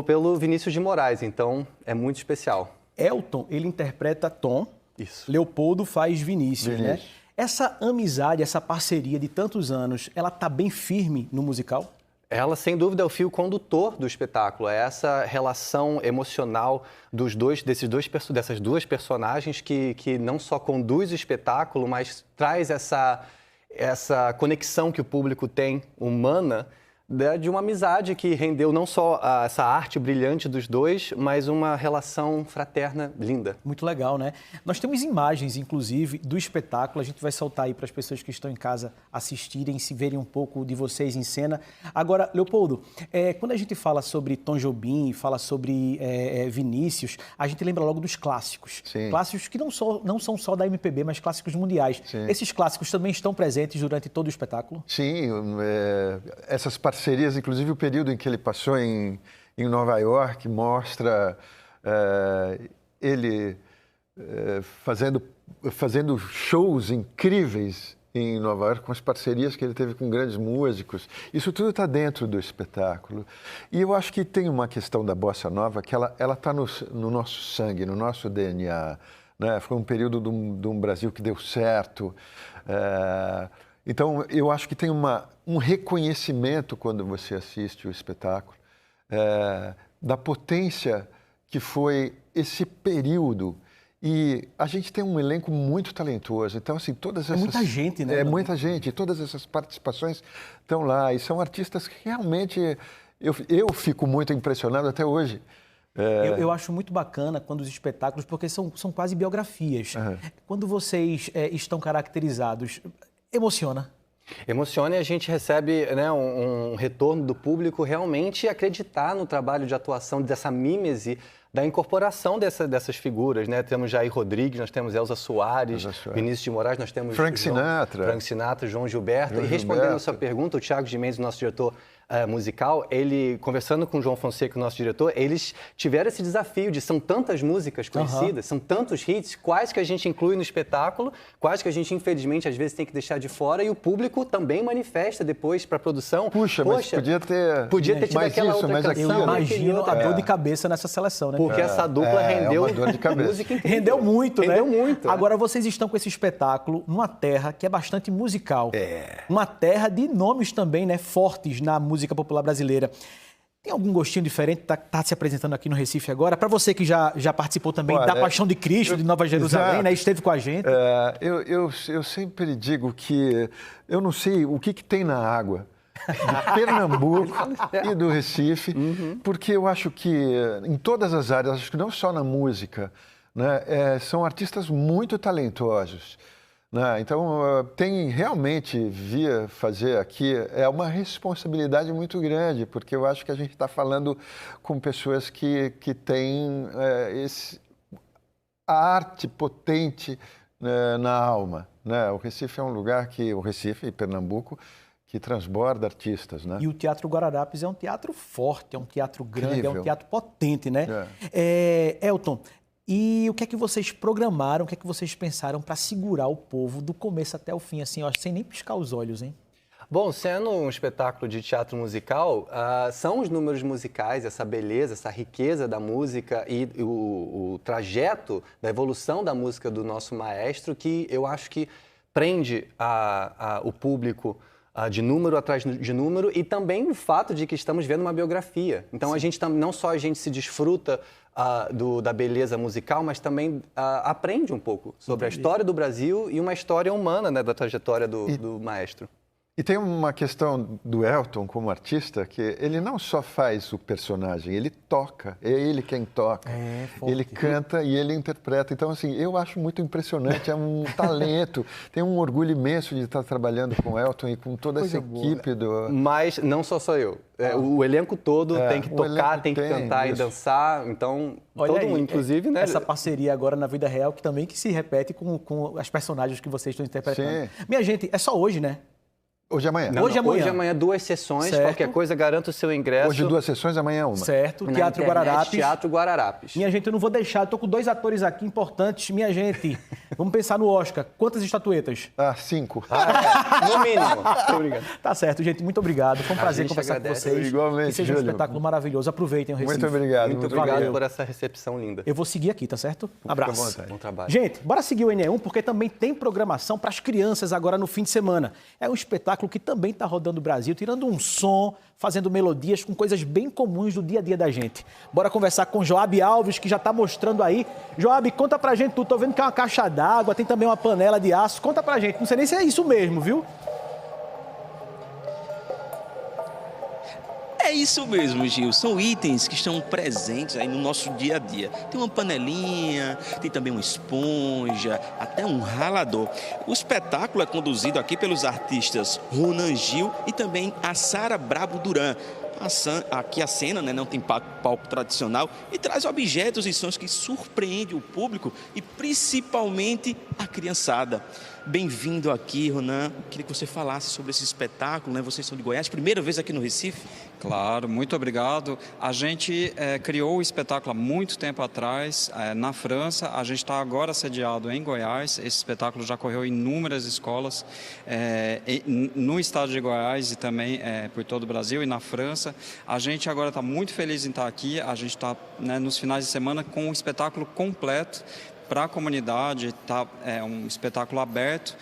pelo Vinícius de Moraes, então é muito especial. Elton, ele interpreta Tom, isso. Leopoldo faz Vinícius, né? Essa amizade, essa parceria de tantos anos, ela está bem firme no musical? Ela, sem dúvida, é o fio condutor do espetáculo. É essa relação emocional dessas duas personagens que não só conduz o espetáculo, mas traz essa conexão que o público tem, humana, de uma amizade que rendeu não só essa arte brilhante dos dois, mas uma relação fraterna linda. Muito legal, né? Nós temos imagens, inclusive, do espetáculo. A gente vai soltar aí para as pessoas que estão em casa assistirem, se verem um pouco de vocês em cena. Agora, Leopoldo, quando a gente fala sobre Tom Jobim, fala sobre Vinícius, a gente lembra logo dos clássicos. Sim. Clássicos que não são só da MPB, mas clássicos mundiais. Sim. Esses clássicos também estão presentes durante todo o espetáculo? Sim, essas parcerias, inclusive o período em que ele passou em Nova York, mostra ele fazendo shows incríveis em Nova York, com as parcerias que ele teve com grandes músicos. Isso tudo está dentro do espetáculo. E eu acho que tem uma questão da bossa nova que ela está no nosso sangue, no nosso DNA. Né? Foi um período de um Brasil que deu certo. Então, eu acho que tem um reconhecimento quando você assiste o espetáculo da potência que foi esse período. E a gente tem um elenco muito talentoso. Então, assim, todas essas... muita gente, né? Muita gente. Todas essas participações estão lá. E são artistas que realmente... Eu fico muito impressionado até hoje. Eu acho muito bacana quando os espetáculos... Porque são quase biografias. Quando vocês estão caracterizados, emociona? Emociona e a gente recebe, né, um retorno do público realmente acreditar no trabalho de atuação, dessa mímese, da incorporação dessas figuras, né? Temos Jair Rodrigues, nós temos Elza Soares, Vinícius de Moraes, nós temos Frank Sinatra, João Gilberto. E respondendo a sua pergunta, o Thiago de Mendes, nosso diretor musical, ele, conversando com o João Fonseca, o nosso diretor, eles tiveram esse desafio de são tantas músicas conhecidas, são tantos hits, quais que a gente inclui no espetáculo, quais que a gente, infelizmente, às vezes tem que deixar de fora, e o público também manifesta depois para a produção. Poxa, mas podia ter tido mais aquela isso, outra mais canção. aquilo. Eu imagino a dor de cabeça nessa seleção, né? Porque essa dupla rendeu uma dor de cabeça. música incrível. Rendeu muito, né? Rendeu muito. Agora, vocês estão com esse espetáculo numa terra que é bastante musical. Uma terra de nomes também, né, fortes na música popular brasileira. Tem algum gostinho diferente? Tá se apresentando aqui no Recife agora. Para você que já participou também da Paixão de Cristo, de Nova Jerusalém, né? Esteve com a gente. Eu sempre digo que eu não sei o que tem na água de Pernambuco e do Recife, porque eu acho que em todas as áreas, acho que não só na música, né, são artistas muito talentosos. Né? Então, realmente via fazer aqui uma responsabilidade muito grande, porque eu acho que a gente está falando com pessoas que têm a arte potente na alma. Né? O Recife é um lugar o Recife e Pernambuco, que transborda artistas, né? E o Teatro Guararapes é um teatro forte, é um teatro grande, é um teatro potente, né? Elton, e o que é que vocês programaram, o que é que vocês pensaram para segurar o povo do começo até o fim, assim, ó, sem nem piscar os olhos, hein? Bom, sendo um espetáculo de teatro musical, são os números musicais, essa beleza, essa riqueza da música e o trajeto da evolução da música do nosso maestro que eu acho que prende o público de número atrás de número, e também o fato de que estamos vendo uma biografia. Então, a gente não só a gente se desfruta da beleza musical, mas também aprende um pouco sobre a história do Brasil e uma história humana, né, da trajetória do maestro. E tem uma questão do Elton como artista, que ele não só faz o personagem, ele toca, é ele quem toca. Ele canta e ele interpreta. Então, assim, eu acho muito impressionante, é um talento. Tenho um orgulho imenso de estar trabalhando com o Elton e com toda essa equipe do... Mas não só sou eu. O elenco todo tem que tocar, tem que cantar e dançar. Então, olha todo mundo, inclusive, né? Essa parceria agora na vida real, que também se repete com as personagens que vocês estão interpretando. Sim. Minha gente, é só hoje, né? Hoje e amanhã. Hoje e amanhã, 2 sessões. Certo. Qualquer coisa, garanta o seu ingresso. Hoje 2 sessões, amanhã 1. Certo. Teatro Guararapes. Teatro Guararapes. Minha gente, eu não vou deixar. Eu tô com 2 atores aqui importantes. Minha gente, vamos pensar no Oscar. Quantas estatuetas? 5. No mínimo. Obrigado. Tá certo, gente. Muito obrigado. Foi um prazer conversar com vocês. Igualmente, que seja um espetáculo maravilhoso. Aproveitem o Recife. Muito obrigado. Muito obrigado por essa recepção linda. Eu vou seguir aqui, tá certo? Abraço. Bom trabalho. Gente, bora seguir o NE1, porque também tem programação para as crianças agora no fim de semana. É um espetáculo que também está rodando o Brasil, tirando um som, fazendo melodias com coisas bem comuns do dia a dia da gente. Bora conversar com Joab Alves, que já está mostrando aí. Joab, conta pra gente tudo. Tô vendo que é uma caixa d'água, tem também uma panela de aço. Conta pra gente. Não sei nem se é isso mesmo, viu? isso mesmo, Gil. São itens que estão presentes aí no nosso dia a dia. Tem uma panelinha, tem também uma esponja, até um ralador. O espetáculo é conduzido aqui pelos artistas Ronan Gil e também a Sara Brabo Duran. Aqui a cena, né, não tem palco tradicional e traz objetos e sons que surpreendem o público e principalmente a criançada. Bem-vindo aqui, Ronan. Queria que você falasse sobre esse espetáculo, né? Vocês são de Goiás, primeira vez aqui no Recife? Claro, muito obrigado. A gente criou o espetáculo há muito tempo atrás, na França. A gente está agora sediado em Goiás. Esse espetáculo já correu em inúmeras escolas no estado de Goiás e também por todo o Brasil e na França. A gente agora está muito feliz em estar aqui. A gente está, né, nos finais de semana com o espetáculo completo para a comunidade. É um espetáculo aberto,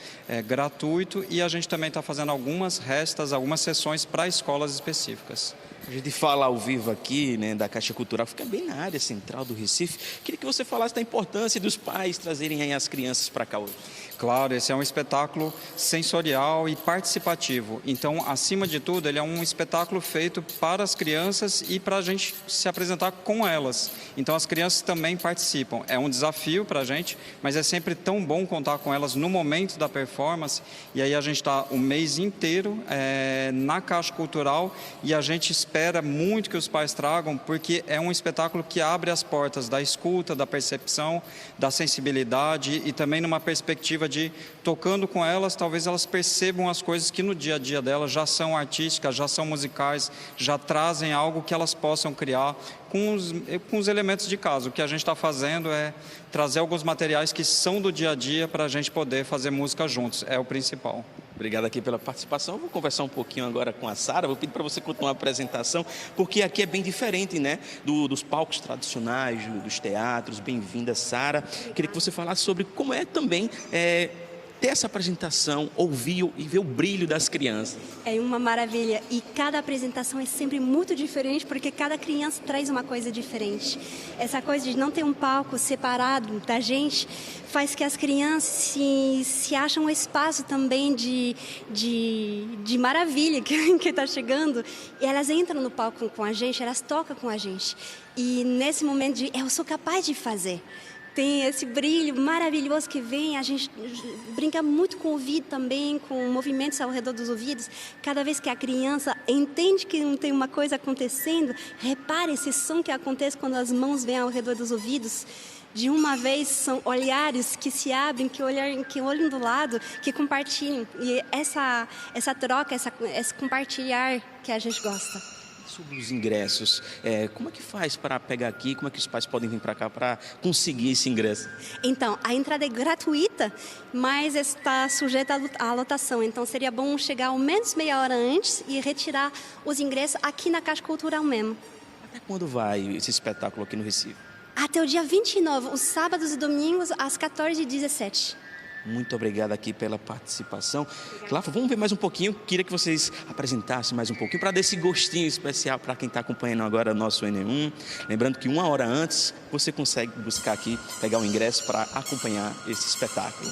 gratuito, e a gente também está fazendo algumas sessões para escolas específicas. A gente fala ao vivo aqui, né, da Caixa Cultural, fica bem na área central do Recife. Queria que você falasse da importância dos pais trazerem aí as crianças para cá hoje. Claro, esse é um espetáculo sensorial e participativo. Então, acima de tudo, ele é um espetáculo feito para as crianças e para a gente se apresentar com elas. Então, as crianças também participam. É um desafio para a gente, mas é sempre tão bom contar com elas no momento da performance. E aí a gente está o mês inteiro na Caixa Cultural e a gente espera muito que os pais tragam, porque é um espetáculo que abre as portas da escuta, da percepção, da sensibilidade e também numa perspectiva de, tocando com elas, talvez elas percebam as coisas que no dia a dia delas já são artísticas, já são musicais, já trazem algo que elas possam criar com os elementos de casa. O que a gente está fazendo é trazer alguns materiais que são do dia a dia para a gente poder fazer música juntos, é o principal. Obrigado aqui pela participação. Vou conversar um pouquinho agora com a Sara. Vou pedir para você continuar a apresentação, porque aqui é bem diferente, né, dos palcos tradicionais, dos teatros. Bem-vinda, Sara. Queria que você falasse sobre como é também ter essa apresentação, ouvir e ver o brilho das crianças. É uma maravilha, e cada apresentação é sempre muito diferente, porque cada criança traz uma coisa diferente. Essa coisa de não ter um palco separado da gente faz que as crianças se acham um espaço também de maravilha que está chegando, e elas entram no palco com a gente, elas tocam com a gente. E nesse momento de eu sou capaz de fazer, tem esse brilho maravilhoso que vem, a gente brinca muito com o ouvido também, com movimentos ao redor dos ouvidos. Cada vez que a criança entende que não tem uma coisa acontecendo, repare esse som que acontece quando as mãos vêm ao redor dos ouvidos. De uma vez, são olhares que se abrem, que olham do lado, que compartilham. E essa troca, esse compartilhar que a gente gosta. Sobre os ingressos, como é que faz para pegar aqui? Como é que os pais podem vir para cá para conseguir esse ingresso? Então, a entrada é gratuita, mas está sujeita à lotação. Então, seria bom chegar ao menos meia hora antes e retirar os ingressos aqui na Caixa Cultural mesmo. Até quando vai esse espetáculo aqui no Recife? Até o dia 29, os sábados e domingos, às 14h17. Muito obrigado aqui pela participação. Claro, vamos ver mais um pouquinho. Queria que vocês apresentassem mais um pouquinho para dar esse gostinho especial para quem está acompanhando agora o nosso N1. Lembrando que uma hora antes você consegue buscar aqui, pegar o ingresso para acompanhar esse espetáculo.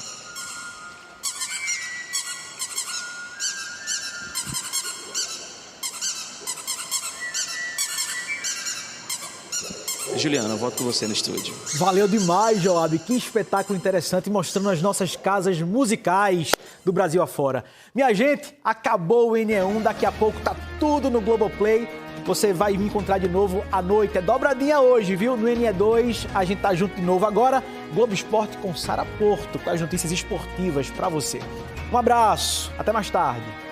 Juliana, eu volto com você no estúdio. Valeu demais, Joab. Que espetáculo interessante, mostrando as nossas casas musicais do Brasil afora. Minha gente, acabou o NE1. Daqui a pouco tá tudo no Globoplay. Você vai me encontrar de novo à noite. É dobradinha hoje, viu? No NE2, a gente tá junto de novo agora. Globo Esporte com Sara Porto, com as notícias esportivas pra você. Um abraço, até mais tarde.